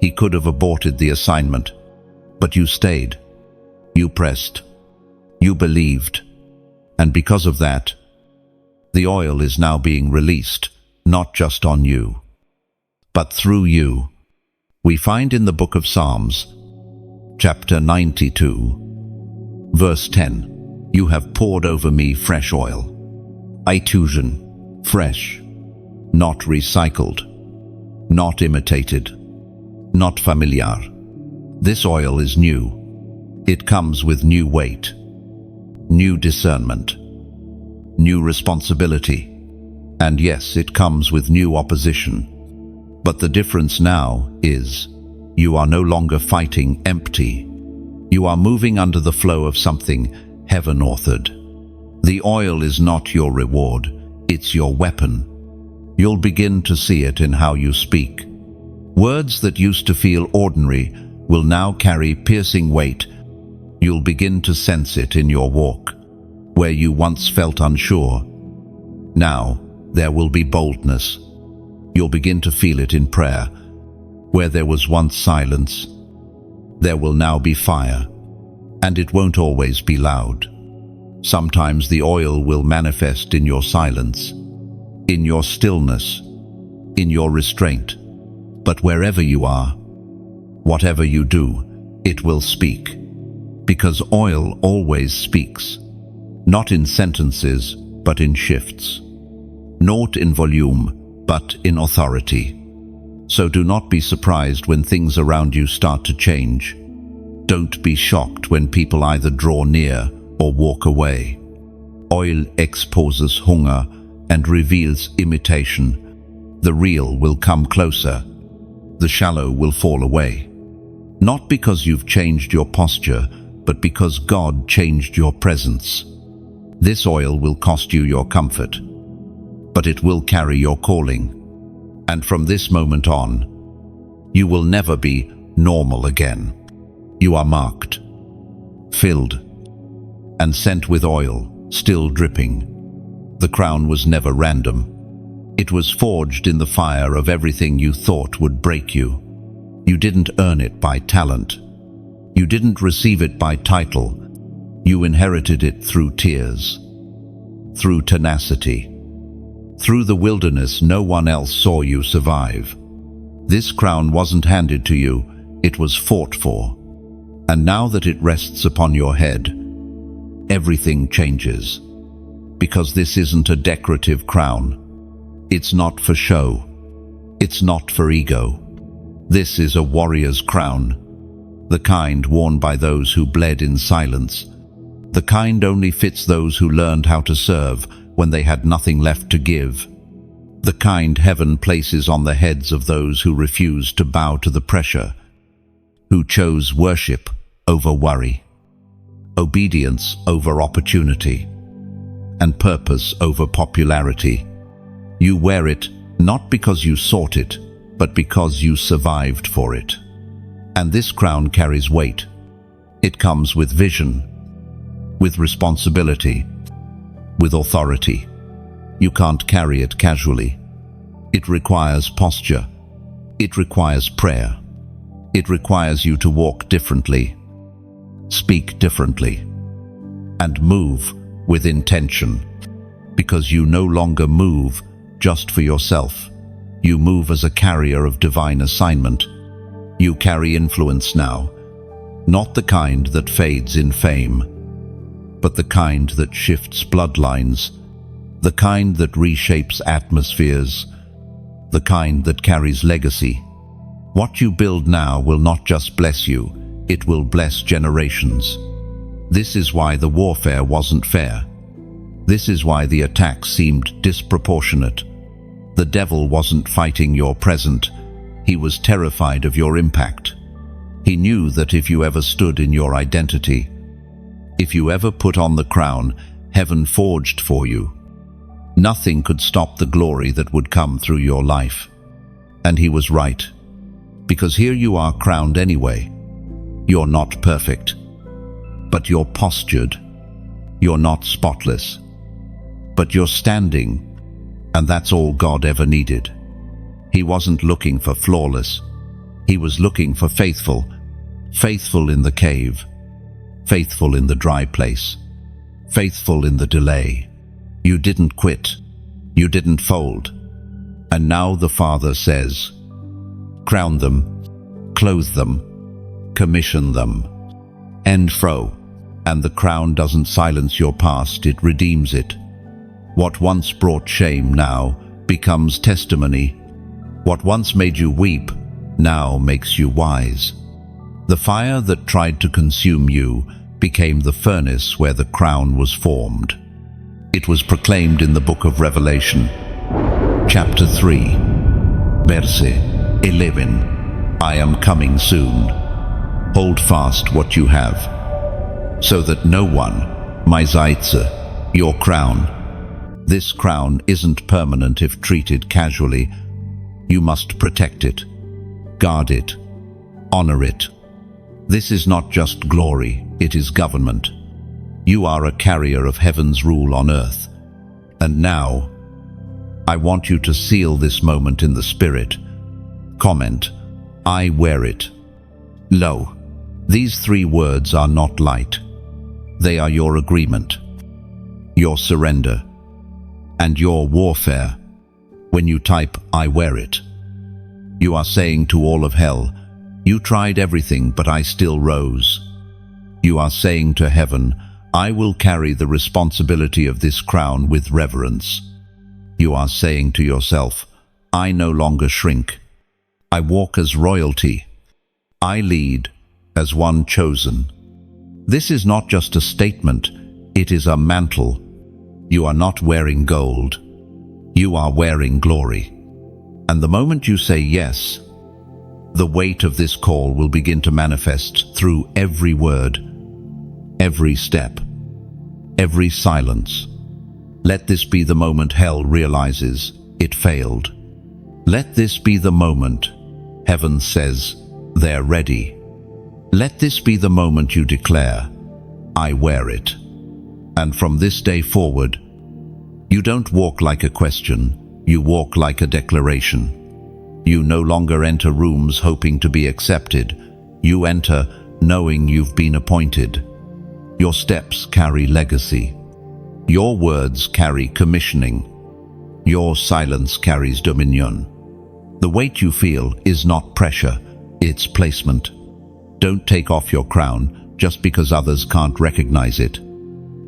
he could have aborted the assignment. But you stayed. You pressed. You believed. And because of that, the oil is now being released, not just on you, but through you. We find in the book of Psalms, chapter 92, verse 10, you have poured over me fresh oil. Aitusion, fresh, not recycled, not imitated, not familiar. This oil is new. It comes with new weight, new discernment, new responsibility. And yes, it comes with new opposition. But the difference now is you are no longer fighting empty. You are moving under the flow of something heaven-authored. The oil is not your reward, it's your weapon. You'll begin to see it in how you speak. Words that used to feel ordinary will now carry piercing weight. You'll begin to sense it in your walk. Where you once felt unsure, now there will be boldness. You'll begin to feel it in prayer. Where there was once silence, there will now be fire. And it won't always be loud. Sometimes the oil will manifest in your silence, in your stillness, in your restraint. But wherever you are, whatever you do, it will speak. Because oil always speaks, not in sentences, but in shifts. Not in volume, but in authority. So do not be surprised when things around you start to change. Don't be shocked when people either draw near or walk away. Oil exposes hunger and reveals imitation. The real will come closer. The shallow will fall away. Not because you've changed your posture, but because God changed your presence. This oil will cost you your comfort, but it will carry your calling. And from this moment on, you will never be normal again. You are marked, filled, and sent with oil, still dripping. The crown was never random. It was forged in the fire of everything you thought would break you. You didn't earn it by talent. You didn't receive it by title. You inherited it through tears, through tenacity, through the wilderness no one else saw you survive. This crown wasn't handed to you, it was fought for. And now that it rests upon your head, everything changes. Because this isn't a decorative crown. It's not for show. It's not for ego. This is a warrior's crown. The kind worn by those who bled in silence. The kind only fits those who learned how to serve when they had nothing left to give. The kind heaven places on the heads of those who refused to bow to the pressure, who chose worship over worry, obedience over opportunity, and purpose over popularity. You wear it not because you sought it, but because you survived for it. And this crown carries weight. It comes with vision, with responsibility, with authority. You can't carry it casually. It requires posture. It requires prayer. It requires you to walk differently, speak differently, and move with intention. Because you no longer move just for yourself. You move as a carrier of divine assignment. You carry influence now, not the kind that fades in fame, but the kind that shifts bloodlines, the kind that reshapes atmospheres, the kind that carries legacy. What you build now will not just bless you, it will bless generations. This is why the warfare wasn't fair. This is why the attack seemed disproportionate. The devil wasn't fighting your present. He was terrified of your impact. He knew that if you ever stood in your identity, if you ever put on the crown heaven forged for you, nothing could stop the glory that would come through your life. And he was right. Because here you are crowned anyway. You're not perfect, but you're postured. You're not spotless, but you're standing. And that's all God ever needed. He wasn't looking for flawless. He was looking for faithful. Faithful in the cave. Faithful in the dry place. Faithful in the delay. You didn't quit. You didn't fold. And now the Father says, crown them, clothe them, commission them. End fro. And the crown doesn't silence your past, it redeems it. What once brought shame now becomes testimony. What once made you weep now makes you wise. The fire that tried to consume you became the furnace where the crown was formed. It was proclaimed in the book of Revelation, chapter 3, verse 11. I am coming soon. Hold fast what you have, so that no one, my Zeitze, your crown. This crown isn't permanent if treated casually. You must protect it, guard it, honor it. This is not just glory, it is government. You are a carrier of heaven's rule on earth. And now, I want you to seal this moment in the spirit. Comment, I wear it. Lo, these 3 words are not light. They are your agreement, your surrender, and your warfare. When you type, I wear it, you are saying to all of hell, you tried everything, but I still rose. You are saying to heaven, I will carry the responsibility of this crown with reverence. You are saying to yourself, I no longer shrink. I walk as royalty. I lead as one chosen. This is not just a statement, it is a mantle. You are not wearing gold. You are wearing glory. And the moment you say yes, the weight of this call will begin to manifest through every word, every step, every silence. Let this be the moment hell realizes it failed. Let this be the moment heaven says they're ready. Let this be the moment you declare, I wear it. And from this day forward, you don't walk like a question, you walk like a declaration. You no longer enter rooms hoping to be accepted. You enter knowing you've been appointed. Your steps carry legacy. Your words carry commissioning. Your silence carries dominion. The weight you feel is not pressure, it's placement. Don't take off your crown just because others can't recognize it.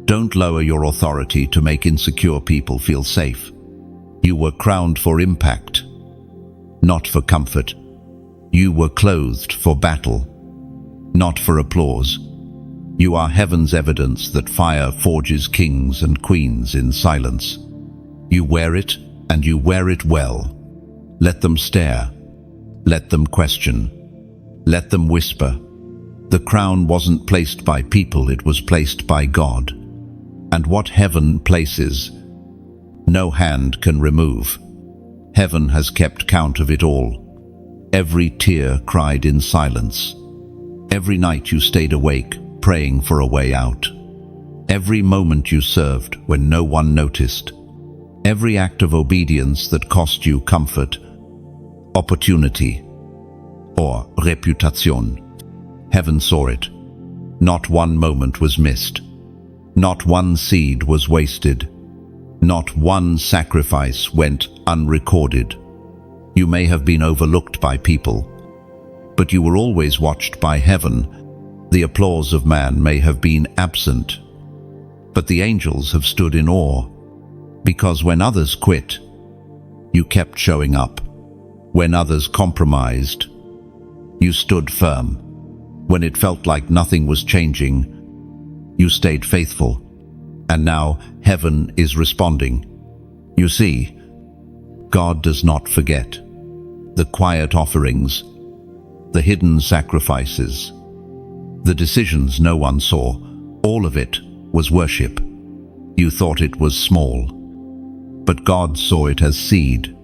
Don't lower your authority to make insecure people feel safe. You were crowned for impact, not for comfort. You were clothed for battle, not for applause. You are heaven's evidence that fire forges kings and queens in silence. You wear it, and you wear it well. Let them stare. Let them question. Let them whisper. The crown wasn't placed by people, it was placed by God. And what heaven places, no hand can remove. Heaven has kept count of it all. Every tear cried in silence. Every night you stayed awake, praying for a way out. Every moment you served when no one noticed. Every act of obedience that cost you comfort, opportunity, or reputation. Heaven saw it. Not one moment was missed. Not one seed was wasted. Not one sacrifice went unrecorded. You may have been overlooked by people, but you were always watched by heaven. The applause of man may have been absent, but the angels have stood in awe, because when others quit, you kept showing up. When others compromised, you stood firm. When it felt like nothing was changing, you stayed faithful. And now heaven is responding. You see, God does not forget. The quiet offerings, the hidden sacrifices, the decisions no one saw, all of it was worship. You thought it was small, but God saw it as seed,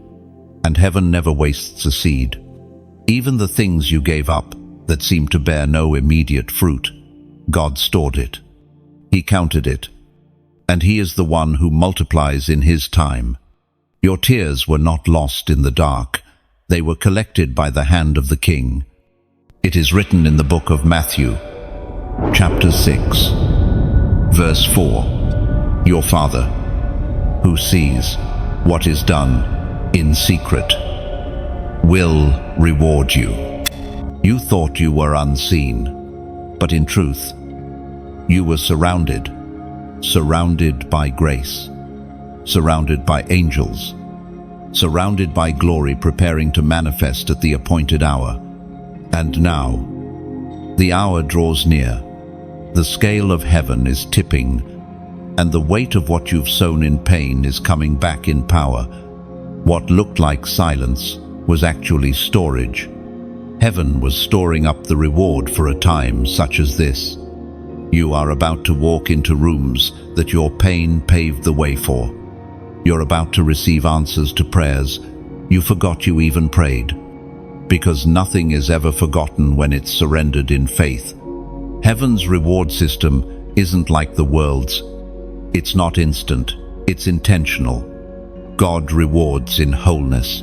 and heaven never wastes a seed. Even the things you gave up that seemed to bear no immediate fruit, God stored it. He counted it, and He is the one who multiplies in His time. Your tears were not lost in the dark. They were collected by the hand of the King. It is written in the book of Matthew, chapter 6, verse 4, Your Father, who sees what is done in secret, will reward you. You thought you were unseen, but in truth, you were surrounded by grace, surrounded by angels, surrounded by glory preparing to manifest at the appointed hour. And now, the hour draws near. The scale of heaven is tipping, and the weight of what you've sown in pain is coming back in power. What looked like silence was actually storage. Heaven was storing up the reward for a time such as this. You are about to walk into rooms that your pain paved the way for. You're about to receive answers to prayers you forgot you even prayed, because nothing is ever forgotten when it's surrendered in faith. Heaven's reward system isn't like the world's. It's not instant, it's intentional. God rewards in wholeness,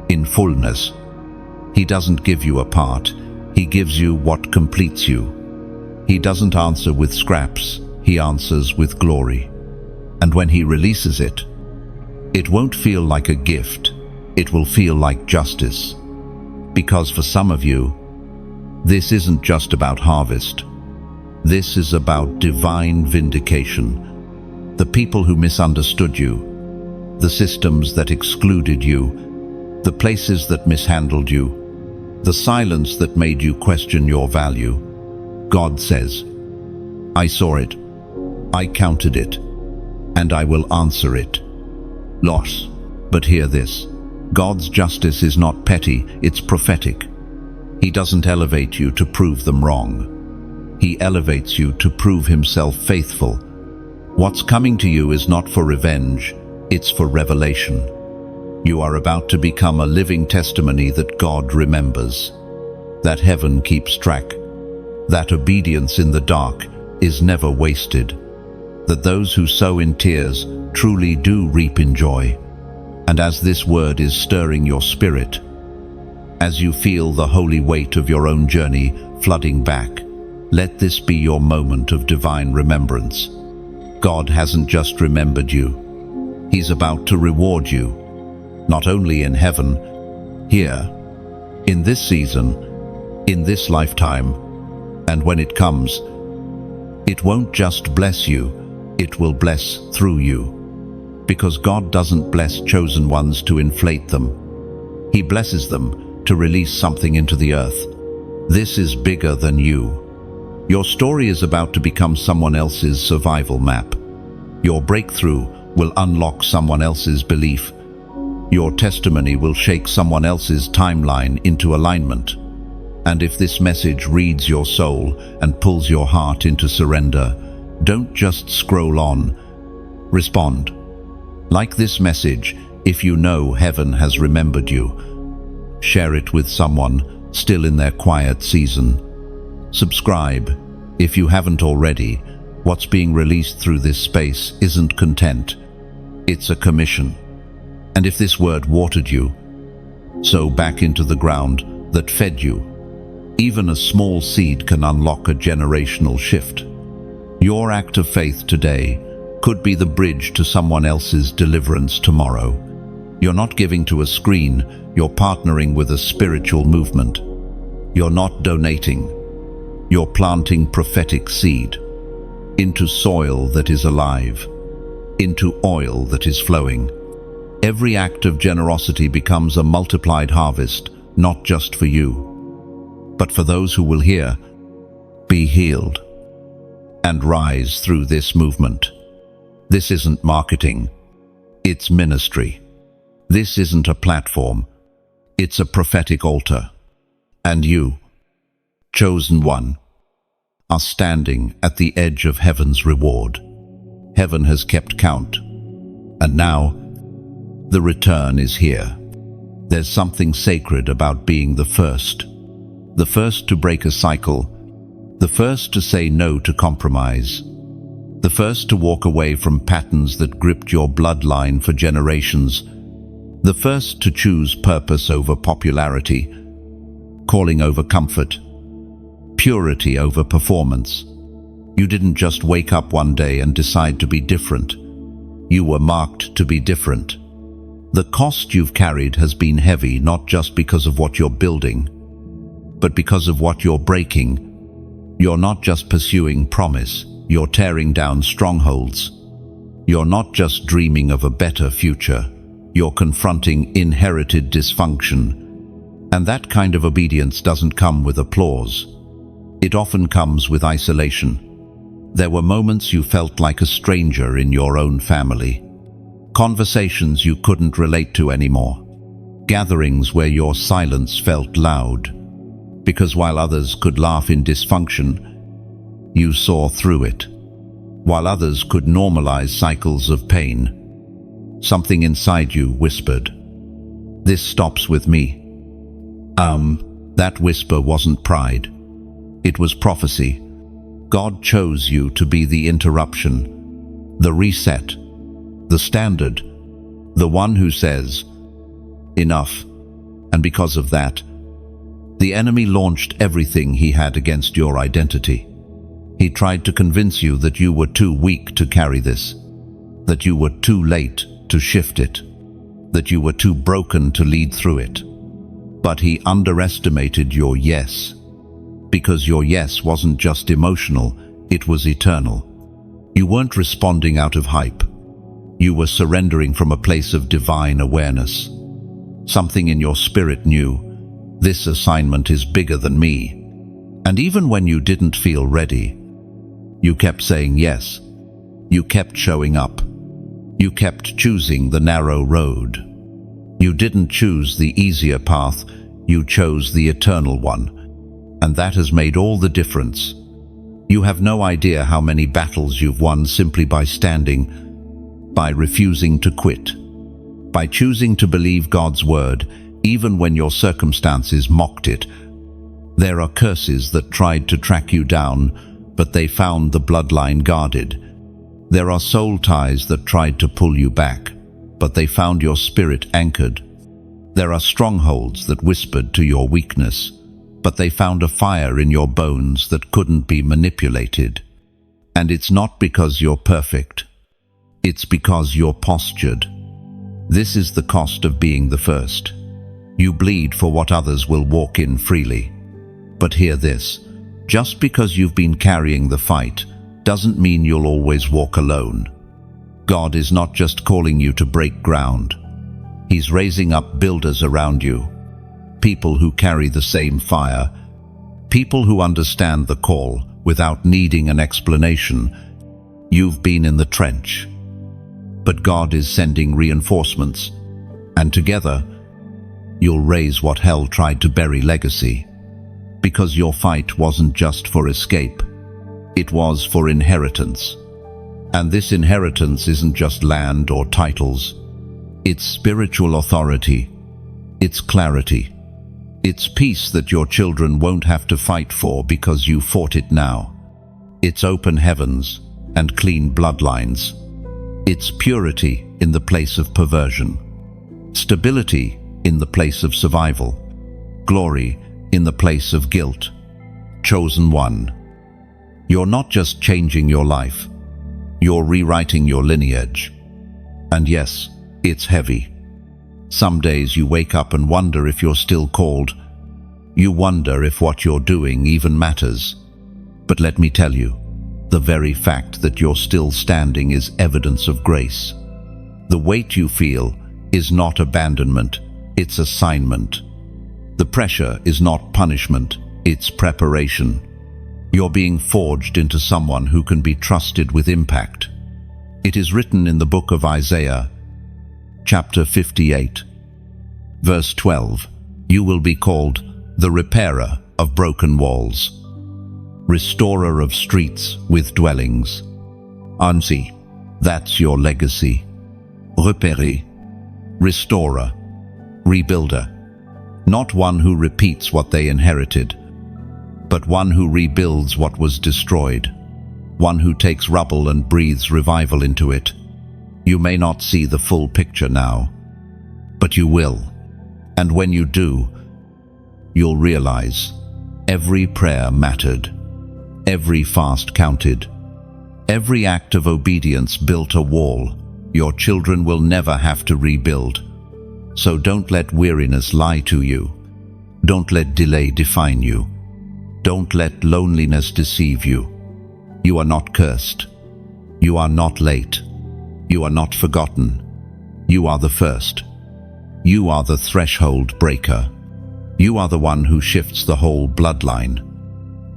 in fullness. He doesn't give you a part, He gives you what completes you. He doesn't answer with scraps, He answers with glory. And when He releases it, it won't feel like a gift, it will feel like justice. Because for some of you, this isn't just about harvest. This is about divine vindication. The people who misunderstood you, the systems that excluded you, the places that mishandled you, the silence that made you question your value. God says, I saw it, I counted it, and I will answer it. Loss. But hear this. God's justice is not petty, it's prophetic. He doesn't elevate you to prove them wrong. He elevates you to prove Himself faithful. What's coming to you is not for revenge, it's for revelation. You are about to become a living testimony that God remembers, that heaven keeps track, that obedience in the dark is never wasted, that those who sow in tears truly do reap in joy. And as this word is stirring your spirit, as you feel the holy weight of your own journey flooding back, let this be your moment of divine remembrance. God hasn't just remembered you. He's about to reward you, not only in heaven, here, in this season, in this lifetime, And when it comes, it won't just bless you, it will bless through you. Because God doesn't bless chosen ones to inflate them. He blesses them to release something into the earth. This is bigger than you. Your story is about to become someone else's survival map. Your breakthrough will unlock someone else's belief. Your testimony will shake someone else's timeline into alignment. And if this message reads your soul and pulls your heart into surrender, don't just scroll on. Respond. Like this message, if you know heaven has remembered you, share it with someone still in their quiet season. Subscribe if you haven't already. What's being released through this space isn't content, it's a commission. And if this word watered you, sow back into the ground that fed you. Even a small seed can unlock a generational shift. Your act of faith today could be the bridge to someone else's deliverance tomorrow. You're not giving to a screen, you're partnering with a spiritual movement. You're not donating, you're planting prophetic seed into soil that is alive, into oil that is flowing. Every act of generosity becomes a multiplied harvest, not just for you, but for those who will hear, be healed, and rise through this movement. This isn't marketing, it's ministry. This isn't a platform, it's a prophetic altar. And you, chosen one, are standing at the edge of heaven's reward. Heaven has kept count, and now the return is here. There's something sacred about being the first to break a cycle, the first to say no to compromise, the first to walk away from patterns that gripped your bloodline for generations, the first to choose purpose over popularity, calling over comfort, purity over performance. You didn't just wake up one day and decide to be different. You were marked to be different. The cost you've carried has been heavy, not just because of what you're building, but because of what you're breaking. You're not just pursuing promise, you're tearing down strongholds. You're not just dreaming of a better future, you're confronting inherited dysfunction. And that kind of obedience doesn't come with applause. It often comes with isolation. There were moments you felt like a stranger in your own family. Conversations you couldn't relate to anymore. Gatherings where your silence felt loud. Because while others could laugh in dysfunction, you saw through it. While others could normalize cycles of pain, something inside you whispered, "This stops with me." That whisper wasn't pride. It was prophecy. God chose you to be the interruption, the reset, the standard, the one who says, "Enough." And because of that, the enemy launched everything he had against your identity. He tried to convince you that you were too weak to carry this, that you were too late to shift it, that you were too broken to lead through it. But he underestimated your yes, because your yes wasn't just emotional, it was eternal. You weren't responding out of hype. You were surrendering from a place of divine awareness. Something in your spirit knew, this assignment is bigger than me. And even when you didn't feel ready, you kept saying yes. You kept showing up. You kept choosing the narrow road. You didn't choose the easier path, you chose the eternal one. And that has made all the difference. You have no idea how many battles you've won simply by standing, by refusing to quit, by choosing to believe God's word, even when your circumstances mocked it. There are curses that tried to track you down, but they found the bloodline guarded. There are soul ties that tried to pull you back, but they found your spirit anchored. There are strongholds that whispered to your weakness, but they found a fire in your bones that couldn't be manipulated. And it's not because you're perfect. It's because you're postured. This is the cost of being the first. You bleed for what others will walk in freely. But hear this, Just because you've been carrying the fight doesn't mean you'll always walk alone. God is not just calling you to break ground. He's raising up builders around you, people who carry the same fire, people who understand the call without needing an explanation. You've been in the trench, but God is sending reinforcements, and together you'll raise what hell tried to bury legacy. Because your fight wasn't just for escape, it was for inheritance. And this inheritance isn't just land or titles. It's spiritual authority. It's clarity. It's peace that your children won't have to fight for because you fought it now. It's open heavens and clean bloodlines. It's purity in the place of perversion. Stability in the place of survival. Glory in the place of guilt. Chosen one. You're not just changing your life. You're rewriting your lineage. And yes, it's heavy. Some days you wake up and wonder if you're still called. You wonder if what you're doing even matters. But let me tell you, the very fact that you're still standing is evidence of grace. The weight you feel is not abandonment, it's assignment. The pressure is not punishment, it's preparation. You're being forged into someone who can be trusted with impact. It is written in the book of Isaiah, chapter 58, verse 12, "You will be called the repairer of broken walls, restorer of streets with dwellings." Anzi, that's your legacy. Repérer, restorer, rebuilder. Not one who repeats what they inherited, but one who rebuilds what was destroyed. One who takes rubble and breathes revival into it. You may not see the full picture now, but you will. And when you do, you'll realize every prayer mattered. Every fast counted. Every act of obedience built a wall your children will never have to rebuild. So don't let weariness lie to you. Don't let delay define you. Don't let loneliness deceive you. You are not cursed. You are not late. You are not forgotten. You are the first. You are the threshold breaker. You are the one who shifts the whole bloodline.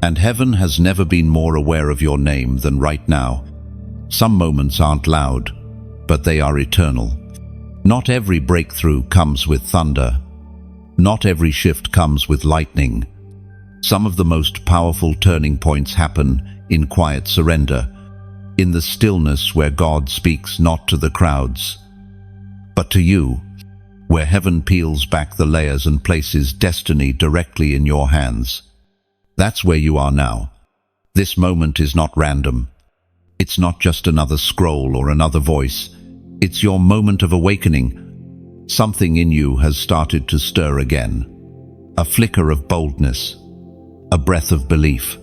And heaven has never been more aware of your name than right now. Some moments aren't loud, but they are eternal. Not every breakthrough comes with thunder. Not every shift comes with lightning. Some of the most powerful turning points happen in quiet surrender, in the stillness where God speaks not to the crowds, but to you, where heaven peels back the layers and places destiny directly in your hands. That's where you are now. This moment is not random. It's not just another scroll or another voice. It's your moment of awakening. Something in you has started to stir again. A flicker of boldness, a breath of belief,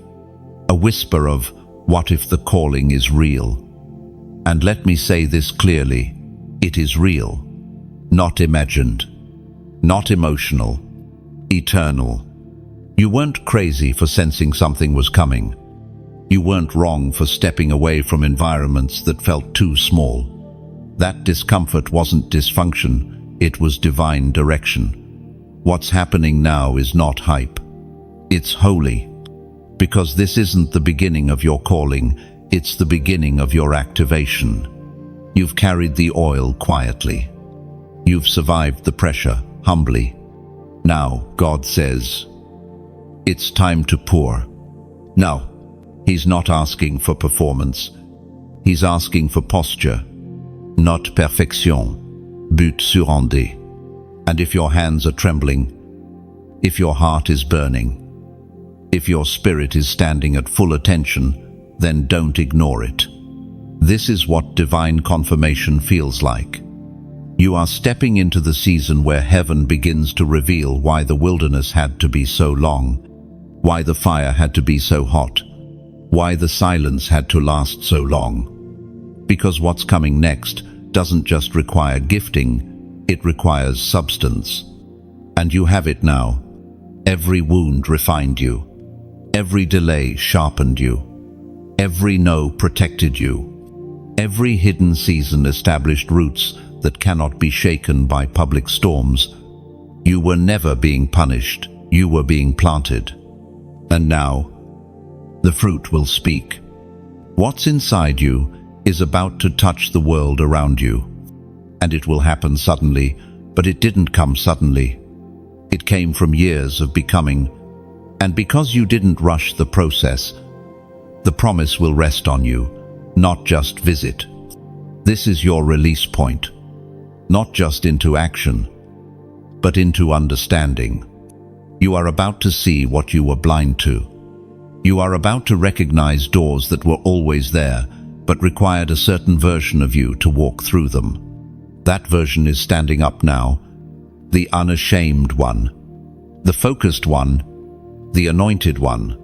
a whisper of, what if the calling is real? And let me say this clearly, it is real, not imagined, not emotional, eternal. You weren't crazy for sensing something was coming. You weren't wrong for stepping away from environments that felt too small. That discomfort wasn't dysfunction, it was divine direction. What's happening now is not hype. It's holy. Because this isn't the beginning of your calling, it's the beginning of your activation. You've carried the oil quietly. You've survived the pressure humbly. Now, God says, it's time to pour. No, He's not asking for performance. He's asking for posture. Not perfection, but surrender. And if your hands are trembling, if your heart is burning, if your spirit is standing at full attention, then don't ignore it. This is what divine confirmation feels like. You are stepping into the season where heaven begins to reveal why the wilderness had to be so long, why the fire had to be so hot, why the silence had to last so long. Because what's coming next doesn't just require gifting, it requires substance. And you have it now. Every wound refined you. Every delay sharpened you. Every no protected you. Every hidden season established roots that cannot be shaken by public storms. You were never being punished, you were being planted. And now, the fruit will speak. What's inside you is about to touch the world around you. And it will happen suddenly, but it didn't come suddenly. It came from years of becoming. And because you didn't rush the process, the promise will rest on you, not just visit. This is your release point, not just into action, but into understanding. You are about to see what you were blind to. You are about to recognize doors that were always there, but required a certain version of you to walk through them. That version is standing up now, the unashamed one, the focused one, the anointed one.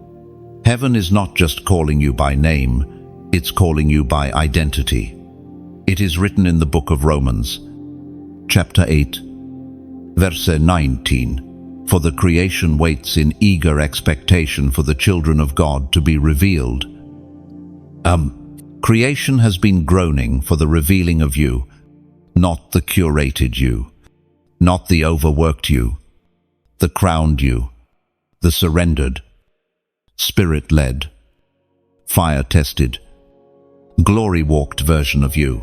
Heaven is not just calling you by name, it's calling you by identity. It is written in the book of Romans, chapter 8, verse 19, "For the creation waits in eager expectation for the children of God to be revealed." Creation has been groaning for the revealing of you, not the curated you, not the overworked you, the crowned you, the surrendered, Spirit-led, fire-tested, glory-walked version of you.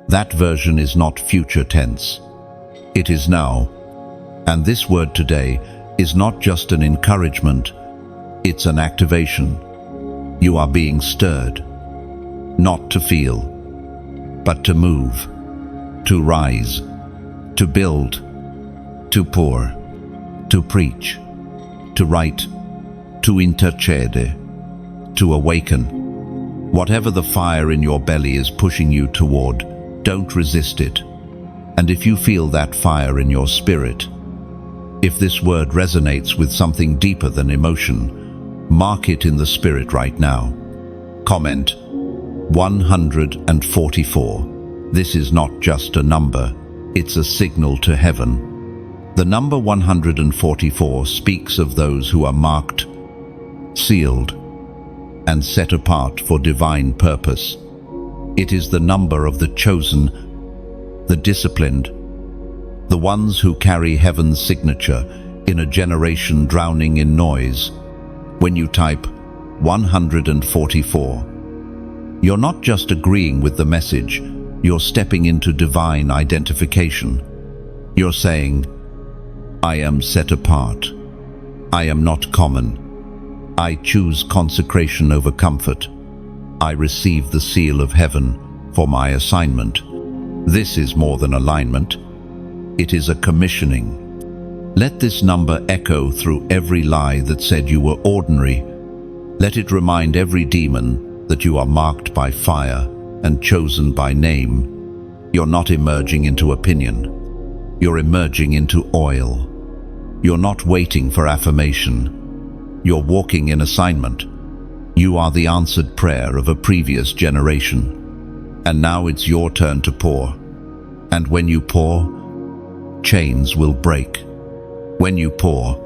That version is not future tense. It is now. And this word today is not just an encouragement, it's an activation. You are being stirred, not to feel, but to move, to rise, to build, to pour, to preach, to write, to intercede, to awaken. Whatever the fire in your belly is pushing you toward, don't resist it. And if you feel that fire in your spirit, if this word resonates with something deeper than emotion, mark it in the spirit right now. Comment 144. This is not just a number, it's a signal to heaven. The number 144 speaks of those who are marked, sealed, and set apart for divine purpose. It is the number of the chosen, the disciplined, the ones who carry heaven's signature in a generation drowning in noise. When you type 144, you're not just agreeing with the message, you're stepping into divine identification. You're saying, I am set apart. I am not common. I choose consecration over comfort. I receive the seal of heaven for my assignment. This is more than alignment. It is a commissioning. Let this number echo through every lie that said you were ordinary. Let it remind every demon that you are marked by fire and chosen by name. You're not emerging into opinion. You're emerging into oil. You're not waiting for affirmation. You're walking in assignment. You are the answered prayer of a previous generation. And now it's your turn to pour. And when you pour, chains will break. When you pour,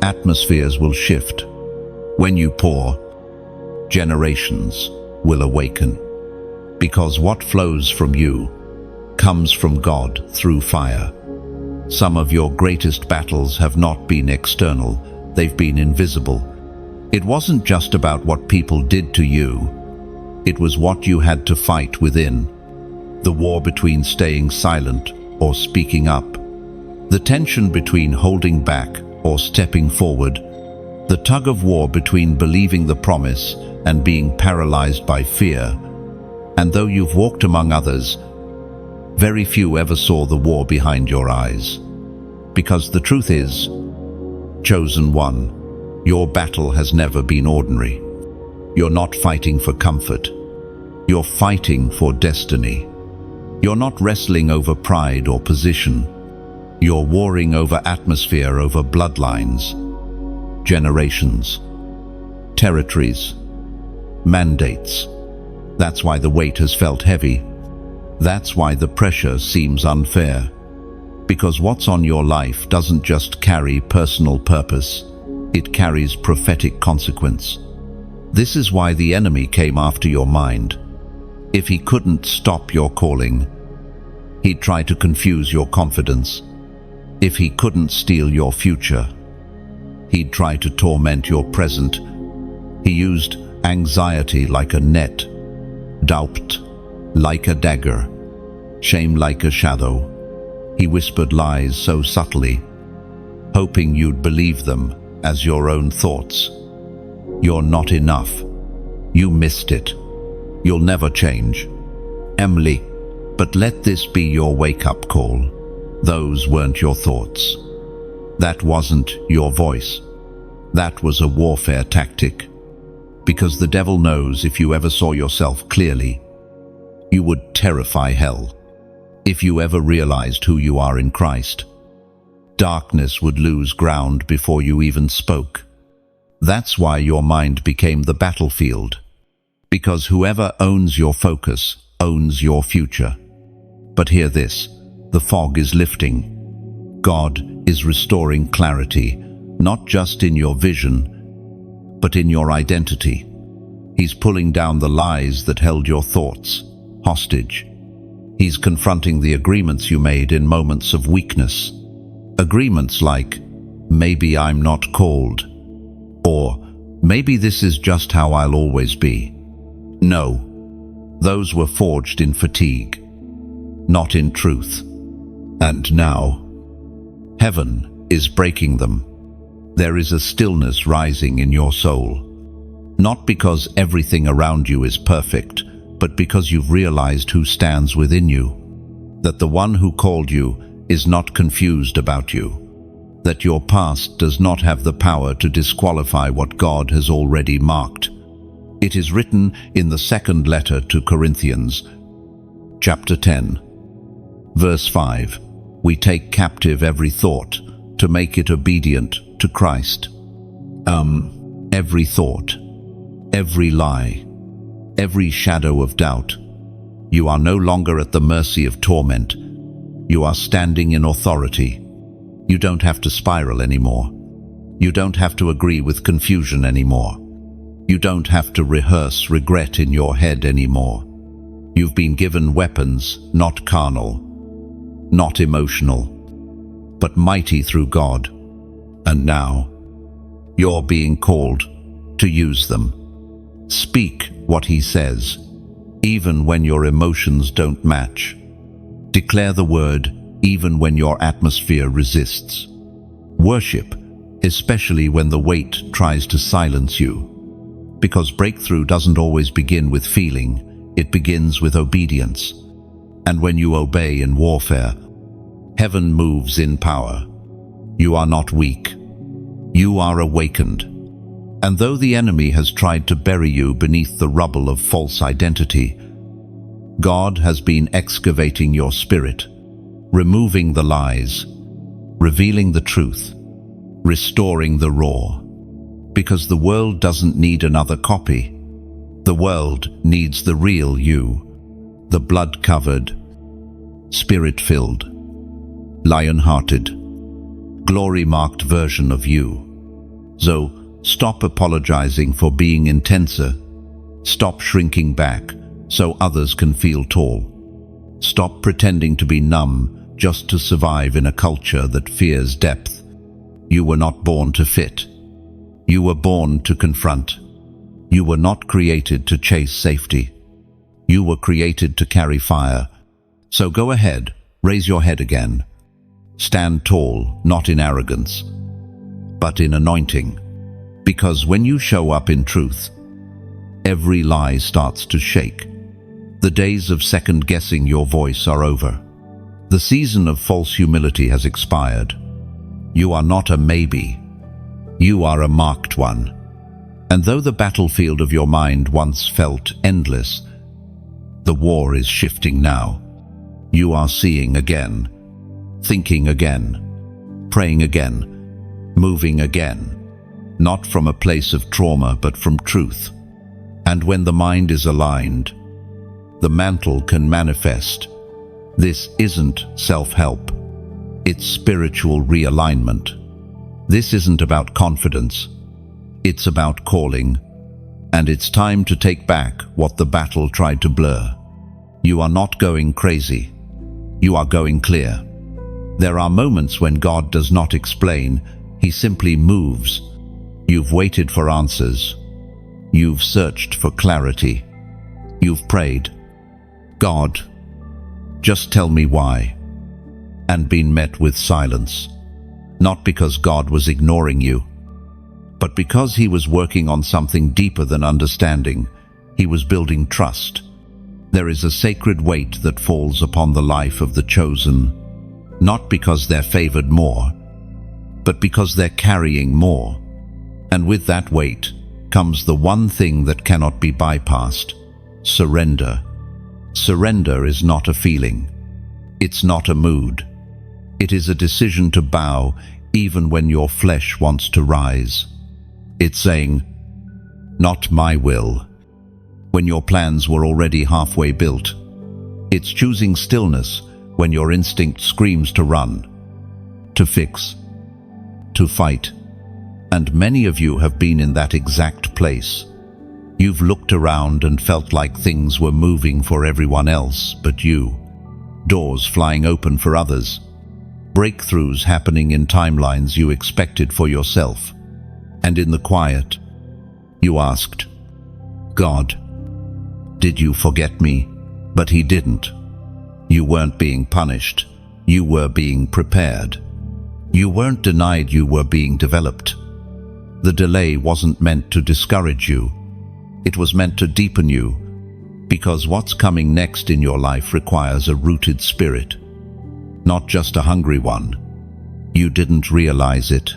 atmospheres will shift. When you pour, generations will awaken. Because what flows from you comes from God through fire. Some of your greatest battles have not been external, they've been invisible. It wasn't just about what people did to you, it was what you had to fight within. The war between staying silent or speaking up. The tension between holding back or stepping forward. The tug of war between believing the promise and being paralyzed by fear. And though you've walked among others, very few ever saw the war behind your eyes. Because the truth is, chosen one, your battle has never been ordinary. You're not fighting for comfort. You're fighting for destiny. You're not wrestling over pride or position. You're warring over atmosphere, over bloodlines, generations, territories, mandates. That's why the weight has felt heavy. That's why the pressure seems unfair. Because what's on your life doesn't just carry personal purpose, It carries prophetic consequence. This is why the enemy came after your mind. If he couldn't stop your calling, he'd try to confuse your confidence. If he couldn't steal your future, he'd try to torment your present. He used anxiety like a net, doubt like a dagger, shame like a shadow. He whispered lies so subtly, hoping you'd believe them as your own thoughts. You're not enough. You missed it. You'll never change. Emily, but let this be your wake-up call. Those weren't your thoughts. That wasn't your voice. That was a warfare tactic. Because the devil knows if you ever saw yourself clearly, you would terrify hell. If you ever realized who you are in Christ, darkness would lose ground before you even spoke. That's why your mind became the battlefield. Because whoever owns your focus owns your future. But hear this, the fog is lifting. God is restoring clarity, not just in your vision, but in your identity. He's pulling down the lies that held your thoughts hostage. He's confronting the agreements you made in moments of weakness. Agreements like, maybe I'm not called, or maybe this is just how I'll always be. No, those were forged in fatigue, not in truth. And now, heaven is breaking them. There is a stillness rising in your soul, not because everything around you is perfect, but because you've realized who stands within you, that the one who called you is not confused about you, that your past does not have the power to disqualify what God has already marked. It is written in the second letter to Corinthians, chapter 10, verse 5, we take captive every thought to make it obedient to Christ. Every thought, every lie, every shadow of doubt. You are no longer at the mercy of torment. You are standing in authority. You don't have to spiral anymore. You don't have to agree with confusion anymore. You don't have to rehearse regret in your head anymore. You've been given weapons, not carnal, not emotional, but mighty through God. And now, you're being called to use them. Speak what He says, even when your emotions don't match. Declare the word, even when your atmosphere resists. Worship, especially when the weight tries to silence you. Because breakthrough doesn't always begin with feeling, it begins with obedience. And when you obey in warfare, heaven moves in power. You are not weak. You are awakened. And though the enemy has tried to bury you beneath the rubble of false identity, God has been excavating your spirit, removing the lies, revealing the truth, restoring the raw. Because the world doesn't need another copy. The world needs the real you, the blood-covered, spirit-filled, lion-hearted, glory-marked version of you. So stop apologizing for being intenser. Stop shrinking back so others can feel tall. Stop pretending to be numb just to survive in a culture that fears depth. You were not born to fit. You were born to confront. You were not created to chase safety. You were created to carry fire. So go ahead, raise your head again. Stand tall, not in arrogance, but in anointing. Because when you show up in truth, every lie starts to shake. The days of second-guessing your voice are over. The season of false humility has expired. You are not a maybe. You are a marked one. And though the battlefield of your mind once felt endless, the war is shifting now. You are seeing again, thinking again, praying again, moving again, not from a place of trauma but from truth. And when the mind is aligned, the mantle can manifest. This isn't self-help. It's spiritual realignment. This isn't about confidence. It's about calling. And it's time to take back what the battle tried to blur. You are not going crazy. You are going clear. There are moments when God does not explain. He simply moves. You've waited for answers. You've searched for clarity. You've prayed, God, just tell me why, and been met with silence. Not because God was ignoring you, but because He was working on something deeper than understanding. He was building trust. There is a sacred weight that falls upon the life of the chosen, not because they're favored more, but because they're carrying more. And with that weight comes the one thing that cannot be bypassed: surrender. Surrender is not a feeling. It's not a mood. It is a decision to bow even when your flesh wants to rise. It's saying, not my will, when your plans were already halfway built. It's choosing stillness when your instinct screams to run, to fix, to fight. And many of you have been in that exact place. You've looked around and felt like things were moving for everyone else but you. Doors flying open for others. Breakthroughs happening in timelines you expected for yourself. And in the quiet, you asked, God, did you forget me? But He didn't. You weren't being punished. You were being prepared. You weren't denied, you were being developed. The delay wasn't meant to discourage you. It was meant to deepen you, because what's coming next in your life requires a rooted spirit, not just a hungry one. You didn't realize it,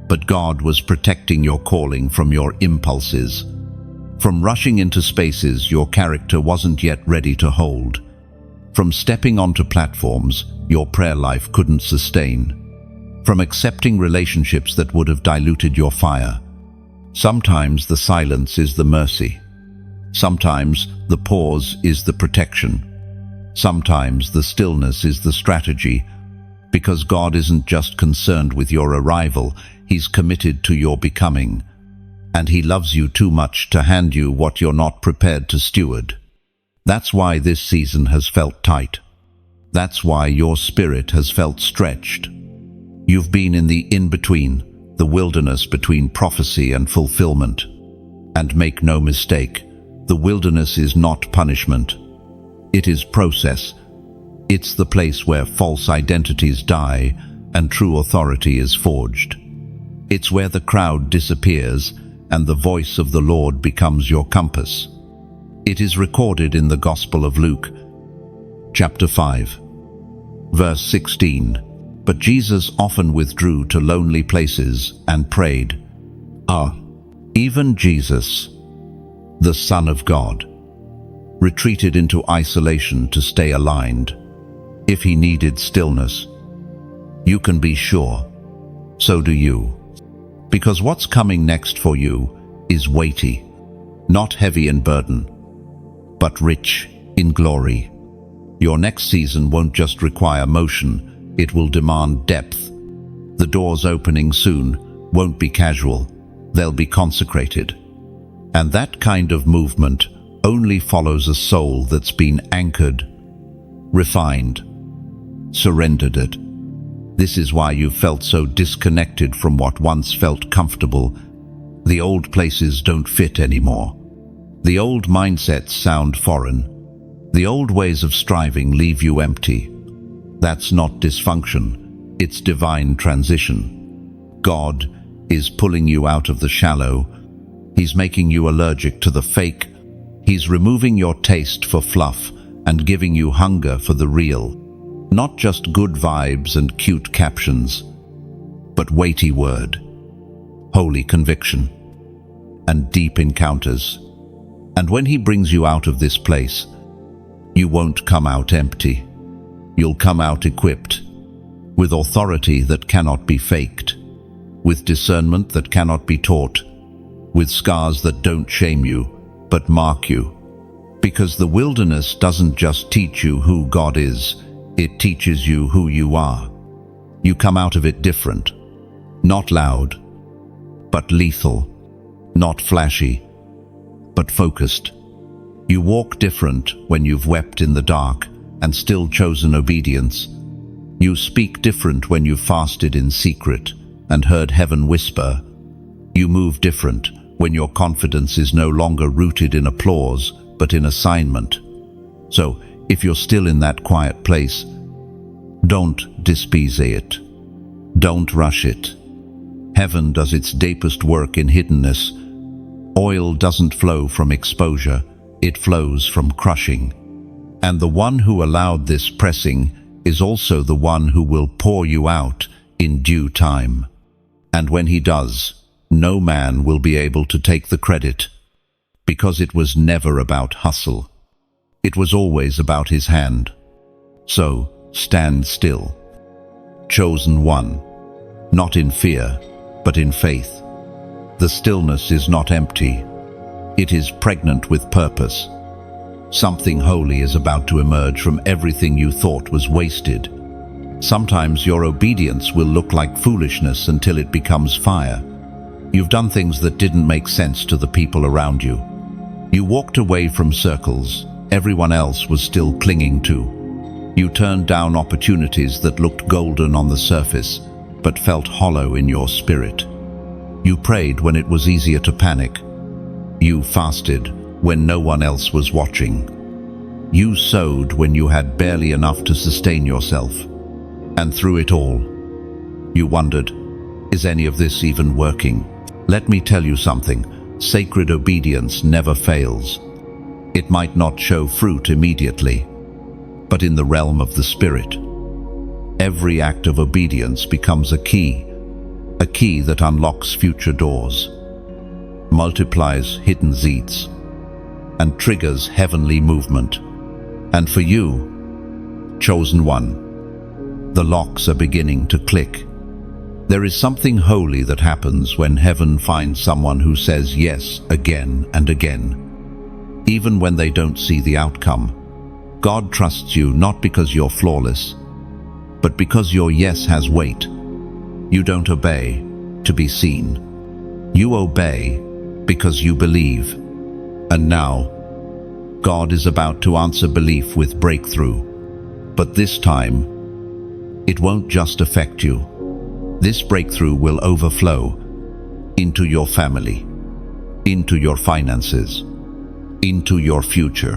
but God was protecting your calling from your impulses, from rushing into spaces your character wasn't yet ready to hold, from stepping onto platforms your prayer life couldn't sustain, from accepting relationships that would have diluted your fire. Sometimes the silence is the mercy. Sometimes the pause is the protection. Sometimes the stillness is the strategy, because God isn't just concerned with your arrival, He's committed to your becoming. And He loves you too much to hand you what you're not prepared to steward. That's why this season has felt tight. That's why your spirit has felt stretched. You've been in the in-between, the wilderness between prophecy and fulfillment. And make no mistake, the wilderness is not punishment. It is process. It's the place where false identities die and true authority is forged. It's where the crowd disappears and the voice of the Lord becomes your compass. It is recorded in the Gospel of Luke, chapter 5, verse 16. But Jesus often withdrew to lonely places and prayed. Even Jesus, the Son of God, retreated into isolation to stay aligned. If He needed stillness, you can be sure, so do you. Because what's coming next for you is weighty, not heavy in burden, but rich in glory. Your next season won't just require motion, it will demand depth. The doors opening soon won't be casual, they'll be consecrated. And that kind of movement only follows a soul that's been anchored, refined, surrendered it. This is why you felt so disconnected from what once felt comfortable. The old places don't fit anymore. The old mindsets sound foreign. The old ways of striving leave you empty. That's not dysfunction, it's divine transition. God is pulling you out of the shallow. He's making you allergic to the fake. He's removing your taste for fluff and giving you hunger for the real. Not just good vibes and cute captions, but weighty word, holy conviction, and deep encounters. And when He brings you out of this place, you won't come out empty. You'll come out equipped, with authority that cannot be faked, with discernment that cannot be taught, with scars that don't shame you, but mark you. Because the wilderness doesn't just teach you who God is, it teaches you who you are. You come out of it different. Not loud, but lethal. Not flashy, but focused. You walk different when you've wept in the dark and still chosen obedience. You speak different when you've fasted in secret and heard heaven whisper. You move different when your confidence is no longer rooted in applause, but in assignment. So, if you're still in that quiet place, don't despise it. Don't rush it. Heaven does its deepest work in hiddenness. Oil doesn't flow from exposure, it flows from crushing. And the one who allowed this pressing is also the one who will pour you out in due time. And when he does, no man will be able to take the credit, because it was never about hustle. It was always about his hand. So, stand still. Chosen one, not in fear, but in faith. The stillness is not empty. It is pregnant with purpose. Something holy is about to emerge from everything you thought was wasted. Sometimes your obedience will look like foolishness until it becomes fire. You've done things that didn't make sense to the people around you. You walked away from circles everyone else was still clinging to. You turned down opportunities that looked golden on the surface, but felt hollow in your spirit. You prayed when it was easier to panic. You fasted when no one else was watching. You sowed when you had barely enough to sustain yourself. And through it all, you wondered, is any of this even working? Let me tell you something. Sacred obedience never fails. It might not show fruit immediately, but in the realm of the Spirit, every act of obedience becomes a key that unlocks future doors, multiplies hidden seeds, and triggers heavenly movement. And for you, chosen one, the locks are beginning to click. There is something holy that happens when heaven finds someone who says yes again and again, even when they don't see the outcome. God trusts you not because you're flawless, but because your yes has weight. You don't obey to be seen. You obey because you believe. And now, God is about to answer belief with breakthrough. But this time, it won't just affect you. This breakthrough will overflow into your family, into your finances, into your future.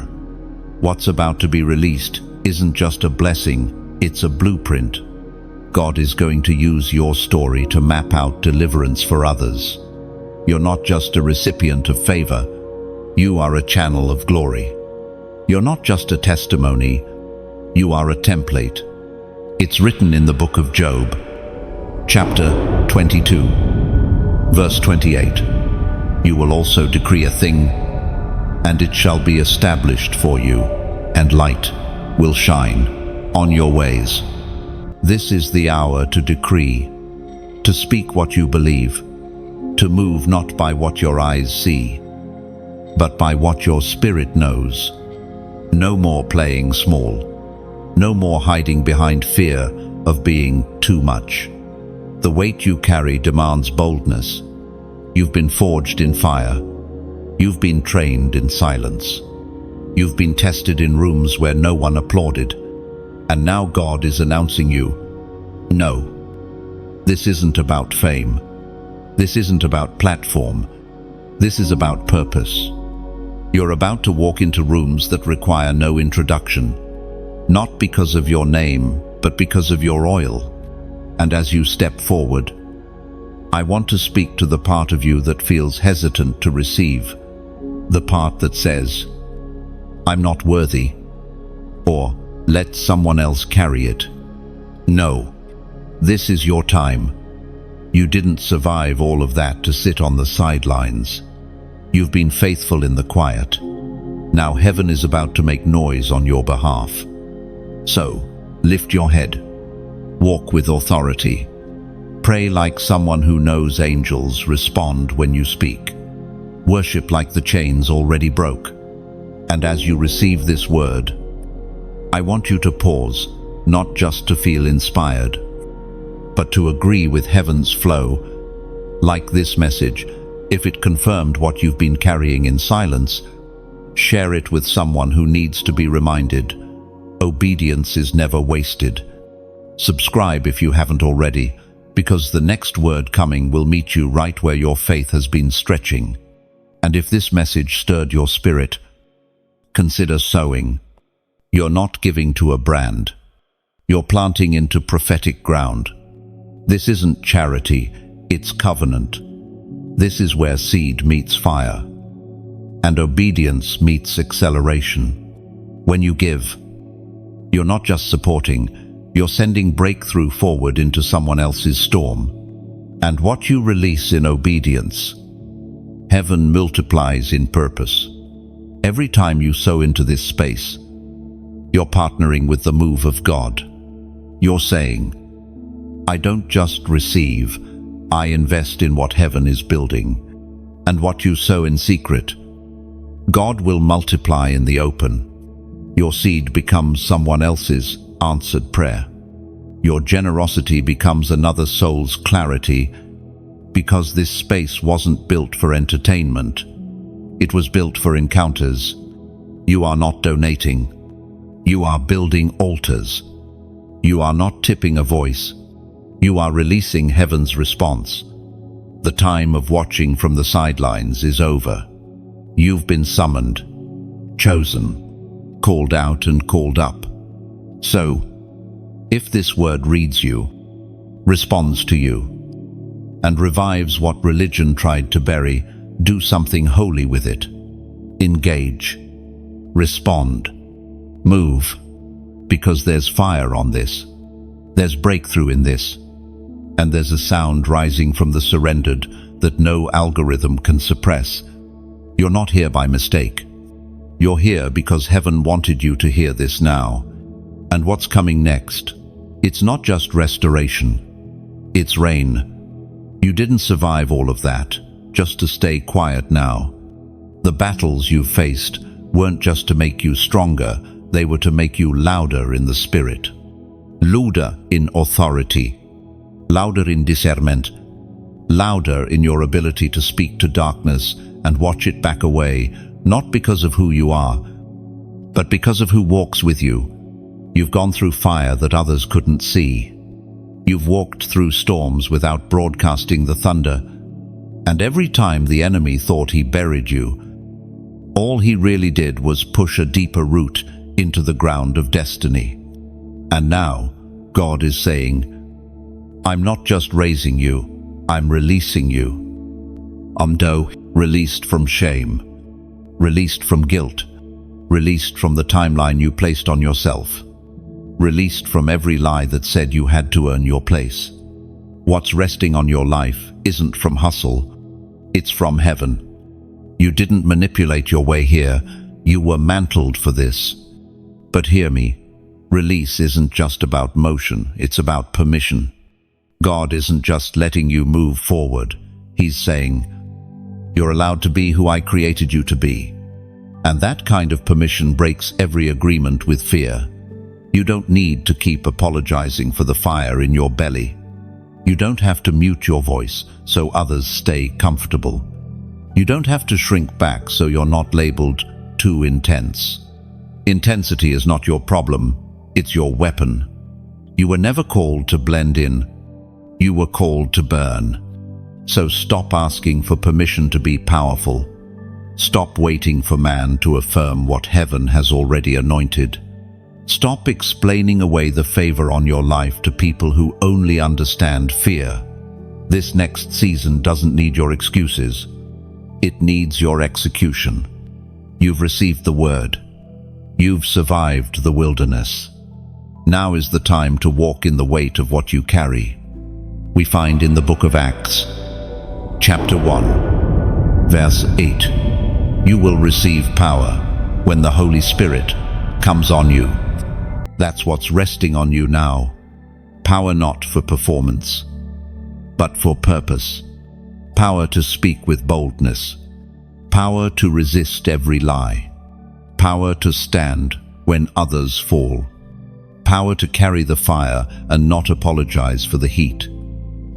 What's about to be released isn't just a blessing, it's a blueprint. God is going to use your story to map out deliverance for others. You're not just a recipient of favor, you are a channel of glory. You're not just a testimony, you are a template. It's written in the book of Job, chapter 22, verse 28. You will also decree a thing, and it shall be established for you, and light will shine on your ways. This is the hour to decree, to speak what you believe, to move not by what your eyes see, but by what your spirit knows. No more playing small. No more hiding behind fear of being too much. The weight you carry demands boldness. You've been forged in fire. You've been trained in silence. You've been tested in rooms where no one applauded. And now God is announcing you, no, this isn't about fame. This isn't about platform. This is about purpose. You're about to walk into rooms that require no introduction, not because of your name, but because of your oil. And as you step forward, I want to speak to the part of you that feels hesitant to receive, the part that says, I'm not worthy, or let someone else carry it. No, this is your time. You didn't survive all of that to sit on the sidelines. You've been faithful in the quiet. Now heaven is about to make noise on your behalf. So, lift your head. Walk with authority. Pray like someone who knows angels respond when you speak. Worship like the chains already broke. And as you receive this word, I want you to pause, not just to feel inspired, but to agree with heaven's flow. Like this message, if it confirmed what you've been carrying in silence, share it with someone who needs to be reminded. Obedience is never wasted. Subscribe if you haven't already, because the next word coming will meet you right where your faith has been stretching. And if this message stirred your spirit, consider sowing. You're not giving to a brand. You're planting into prophetic ground. This isn't charity, it's covenant. This is where seed meets fire, and obedience meets acceleration. When you give, you're not just supporting, you're sending breakthrough forward into someone else's storm. And what you release in obedience, heaven multiplies in purpose. Every time you sow into this space, you're partnering with the move of God. You're saying, I don't just receive, I invest in what heaven is building. And what you sow in secret, God will multiply in the open. Your seed becomes someone else's answered prayer. Your generosity becomes another soul's clarity, because this space wasn't built for entertainment. It was built for encounters. You are not donating. You are building altars. You are not tipping a voice. You are releasing heaven's response. The time of watching from the sidelines is over. You've been summoned, chosen, called out and called up. So, if this word reads you, responds to you, and revives what religion tried to bury, do something holy with it. Engage. Respond. Move. Because there's fire on this. There's breakthrough in this. And there's a sound rising from the surrendered that no algorithm can suppress. You're not here by mistake. You're here because heaven wanted you to hear this now. And what's coming next? It's not just restoration. It's rain. You didn't survive all of that just to stay quiet now. The battles you've faced weren't just to make you stronger, they were to make you louder in the spirit. Louder in authority. Louder in discernment. Louder in your ability to speak to darkness and watch it back away, not because of who you are, but because of who walks with you. You've gone through fire that others couldn't see. You've walked through storms without broadcasting the thunder. And every time the enemy thought he buried you, all he really did was push a deeper root into the ground of destiny. And now, God is saying, I'm not just raising you, I'm releasing you. Released from shame, released from guilt, released from the timeline you placed on yourself, released from every lie that said you had to earn your place. What's resting on your life isn't from hustle, it's from heaven. You didn't manipulate your way here, you were mantled for this. But hear me, release isn't just about motion, it's about permission. God isn't just letting you move forward, He's saying, you're allowed to be who I created you to be. And that kind of permission breaks every agreement with fear. You don't need to keep apologizing for the fire in your belly. You don't have to mute your voice so others stay comfortable. You don't have to shrink back so you're not labeled too intense. Intensity is not your problem, it's your weapon. You were never called to blend in. You were called to burn. So stop asking for permission to be powerful. Stop waiting for man to affirm what heaven has already anointed. Stop explaining away the favor on your life to people who only understand fear. This next season doesn't need your excuses. It needs your execution. You've received the word. You've survived the wilderness. Now is the time to walk in the weight of what you carry. We find in the book of Acts, chapter 1, verse 8, you will receive power when the Holy Spirit comes on you. That's what's resting on you now. Power not for performance, but for purpose. Power to speak with boldness. Power to resist every lie. Power to stand when others fall. power to carry the fire and not apologize for the heat.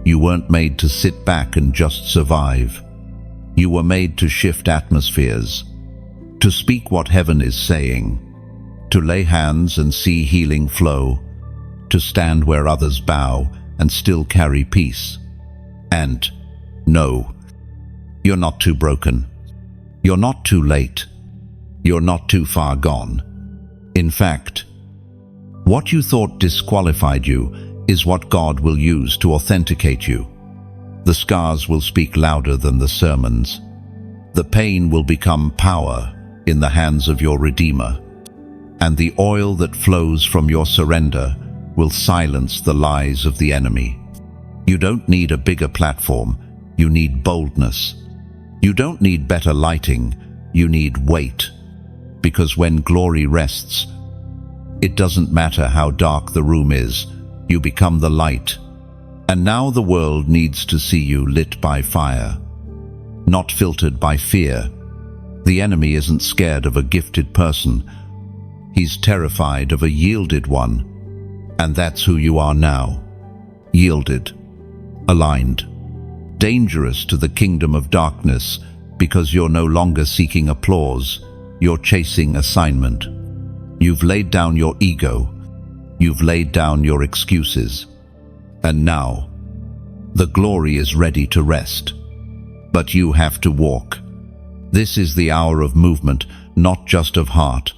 You weren't made to sit back and just survive. You were made to shift atmospheres, to speak what heaven is saying, to lay hands and see healing flow, to stand where others bow and still carry peace. And no, you're not too broken. You're not too late. You're not too far gone. In fact, what you thought disqualified you is what God will use to authenticate you. The scars will speak louder than the sermons. The pain will become power in the hands of your Redeemer, and the oil that flows from your surrender will silence the lies of the enemy. You don't need a bigger platform, you need boldness. You don't need better lighting, you need weight. Because when glory rests, it doesn't matter how dark the room is, you become the light. And now the world needs to see you lit by fire, not filtered by fear. The enemy isn't scared of a gifted person. He's terrified of a yielded one. And that's who you are now. Yielded, aligned, dangerous to the kingdom of darkness, because you're no longer seeking applause, you're chasing assignment. You've laid down your ego. You've laid down your excuses. And now, the glory is ready to rest. But you have to walk. This is the hour of movement, not just of heart,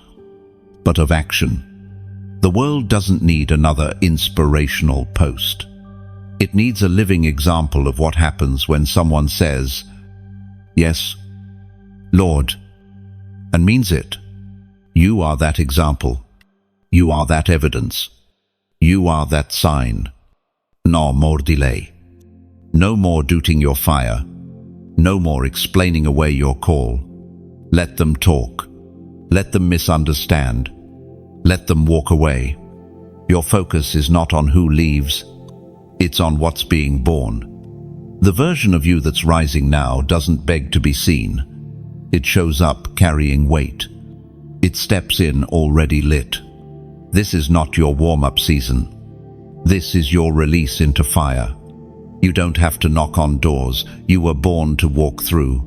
but of action. The world doesn't need another inspirational post. It needs a living example of what happens when someone says, "Yes, Lord," and means it. You are that example. You are that evidence. You are that sign. No more delay. No more doubting your fire. No more explaining away your call. Let them talk. Let them misunderstand. Let them walk away. Your focus is not on who leaves. It's on what's being born. The version of you that's rising now doesn't beg to be seen. It shows up carrying weight. It steps in already lit. This is not your warm-up season. This is your release into fire. You don't have to knock on doors. You were born to walk through.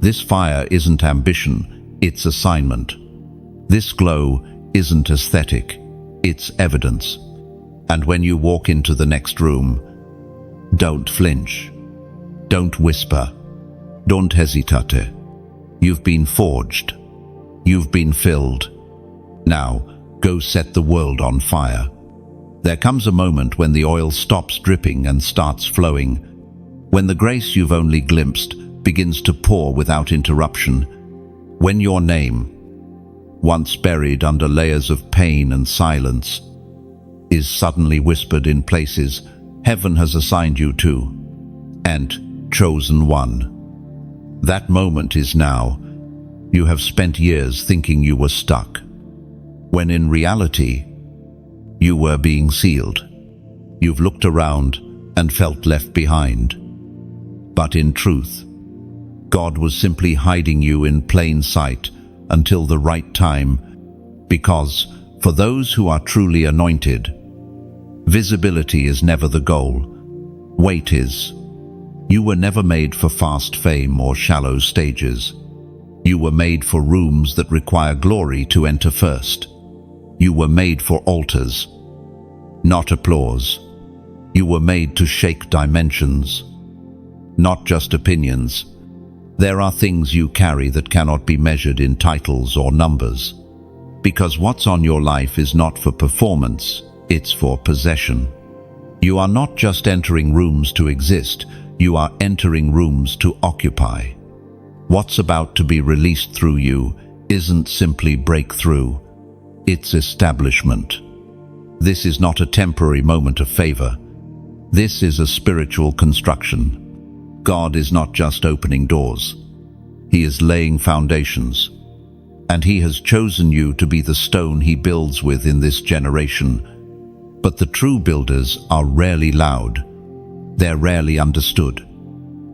This fire isn't ambition, it's assignment. This glow isn't aesthetic, it's evidence. And when you walk into the next room, don't flinch. Don't whisper. Don't hesitate. You've been forged. You've been filled. Now, go set the world on fire. There comes a moment when the oil stops dripping and starts flowing, when the grace you've only glimpsed begins to pour without interruption, when your name, once buried under layers of pain and silence, is suddenly whispered in places heaven has assigned you to, and chosen one. That moment is now. You have spent years thinking you were stuck, when in reality, you were being sealed. You've looked around and felt left behind. But in truth, God was simply hiding you in plain sight until the right time, because for those who are truly anointed, visibility is never the goal. Weight is. You were never made for fast fame or shallow stages. You were made for rooms that require glory to enter first. You were made for altars, not applause. You were made to shake dimensions, not just opinions. There are things you carry that cannot be measured in titles or numbers, because what's on your life is not for performance, it's for possession. You are not just entering rooms to exist, you are entering rooms to occupy. What's about to be released through you isn't simply breakthrough, it's establishment. This is not a temporary moment of favor. This is a spiritual construction. God is not just opening doors. He is laying foundations. And He has chosen you to be the stone He builds with in this generation. But the true builders are rarely loud. They're rarely understood.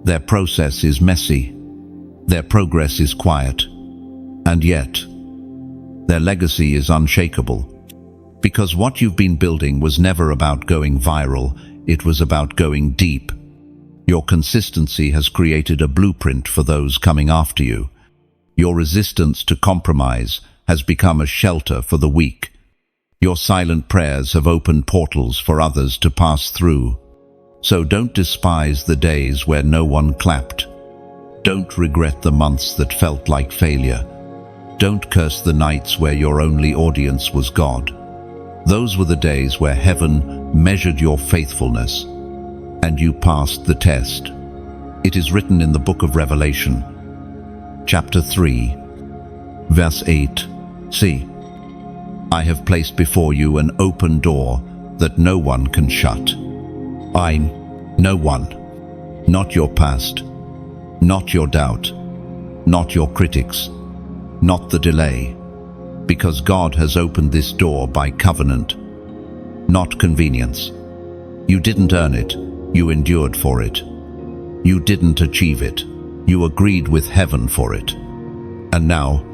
Their process is messy. Their progress is quiet. And yet, their legacy is unshakable. Because what you've been building was never about going viral, it was about going deep. Your consistency has created a blueprint for those coming after you. Your resistance to compromise has become a shelter for the weak. Your silent prayers have opened portals for others to pass through. So don't despise the days where no one clapped. Don't regret the months that felt like failure. Don't curse the nights where your only audience was God. Those were the days where heaven measured your faithfulness, and you passed the test. It is written in the book of Revelation, chapter 3, verse 8, "See, I have placed before you an open door that no one can shut." No one. Not your past, not your doubt, not your critics, not the delay. Because God has opened this door by covenant, not convenience. You didn't earn it, you endured for it. You didn't achieve it, you agreed with heaven for it. And now,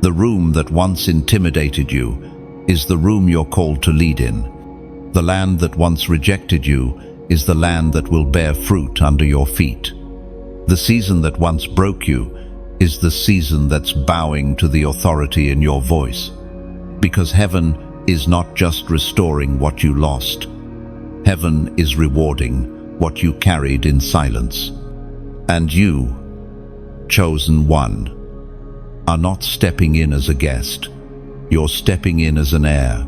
the room that once intimidated you is the room you're called to lead in. The land that once rejected you is the land that will bear fruit under your feet. The season that once broke you is the season that's bowing to the authority in your voice. Because heaven is not just restoring what you lost. Heaven is rewarding what you carried in silence. And you, chosen one, are not stepping in as a guest. You're stepping in as an heir.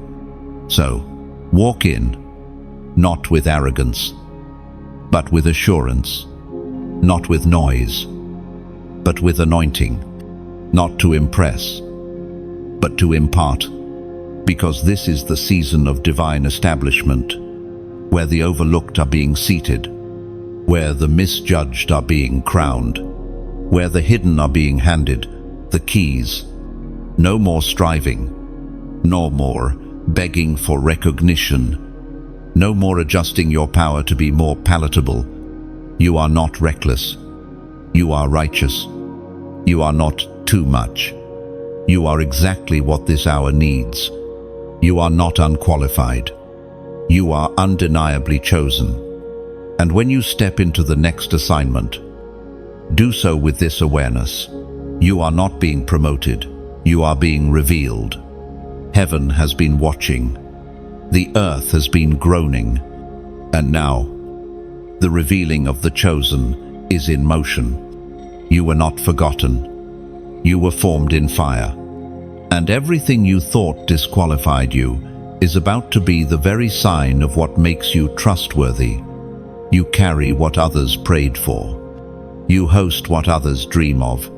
So, walk in, not with arrogance, but with assurance, not with noise, but with anointing, not to impress, but to impart, because this is the season of divine establishment, where the overlooked are being seated, where the misjudged are being crowned, where the hidden are being handed the keys. No more striving, no more begging for recognition, no more adjusting your power to be more palatable. You are not reckless. You are righteous. You are not too much. You are exactly what this hour needs. You are not unqualified. You are undeniably chosen. And when you step into the next assignment, do so with this awareness. You are not being promoted. You are being revealed. Heaven has been watching. The earth has been groaning. And now, the revealing of the chosen is in motion. You were not forgotten. You were formed in fire. And everything you thought disqualified you is about to be the very sign of what makes you trustworthy. You carry what others prayed for. You host what others dream of.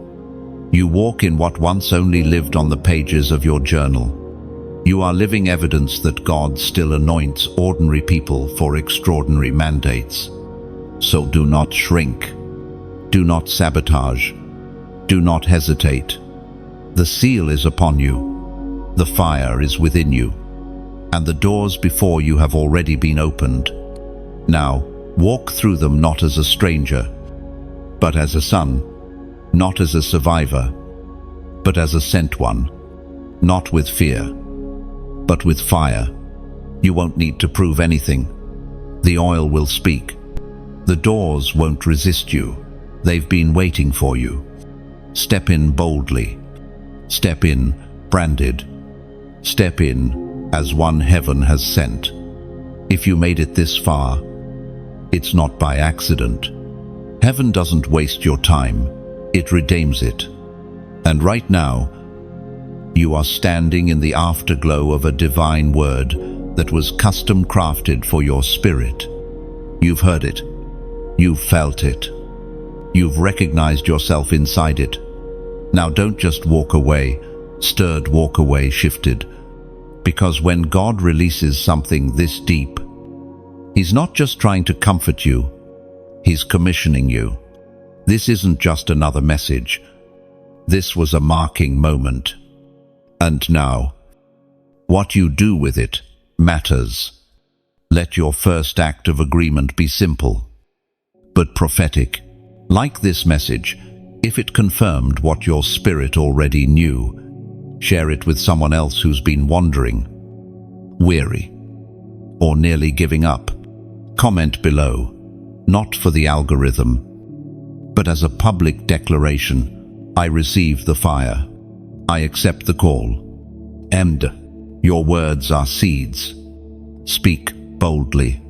You walk in what once only lived on the pages of your journal. You are living evidence that God still anoints ordinary people for extraordinary mandates. So do not shrink. Do not sabotage. Do not hesitate. The seal is upon you. The fire is within you. And the doors before you have already been opened. Now, walk through them not as a stranger, but as a son, not as a survivor, but as a sent one, not with fear, but with fire. You won't need to prove anything. The oil will speak. The doors won't resist you. They've been waiting for you. Step in boldly. Step in branded. Step in as one heaven has sent. If you made it this far, it's not by accident. Heaven doesn't waste your time. It redeems it. And right now, you are standing in the afterglow of a divine word that was custom crafted for your spirit. You've heard it. You've felt it. You've recognized yourself inside it. Now don't just walk away, stirred, walk away, shifted. Because when God releases something this deep, He's not just trying to comfort you, He's commissioning you. This isn't just another message. This was a marking moment. And now, what you do with it matters. Let your first act of agreement be simple, but prophetic. Like this message, if it confirmed what your spirit already knew, share it with someone else who's been wondering. weary, or nearly giving up, comment below, not for the algorithm, but as a public declaration. I receive the fire. I accept the call. Your words are seeds. Speak boldly.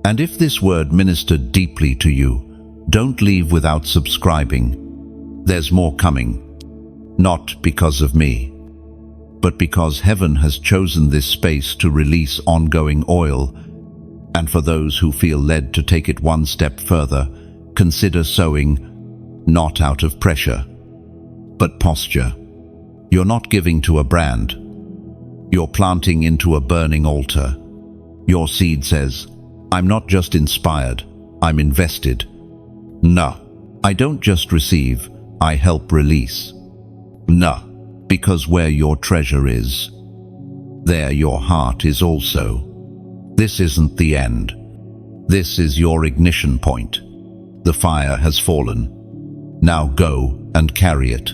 And if this word ministered deeply to you, don't leave without subscribing. There's more coming, not because of me, but because heaven has chosen this space to release ongoing oil. And for those who feel led to take it one step further, consider sowing, not out of pressure, but posture. You're not giving to a brand. You're planting into a burning altar. Your seed says, I'm not just inspired, I'm invested. No, I don't just receive, I help release. No, because where your treasure is, there your heart is also. This isn't the end. This is your ignition point. The fire has fallen. Now go and carry it.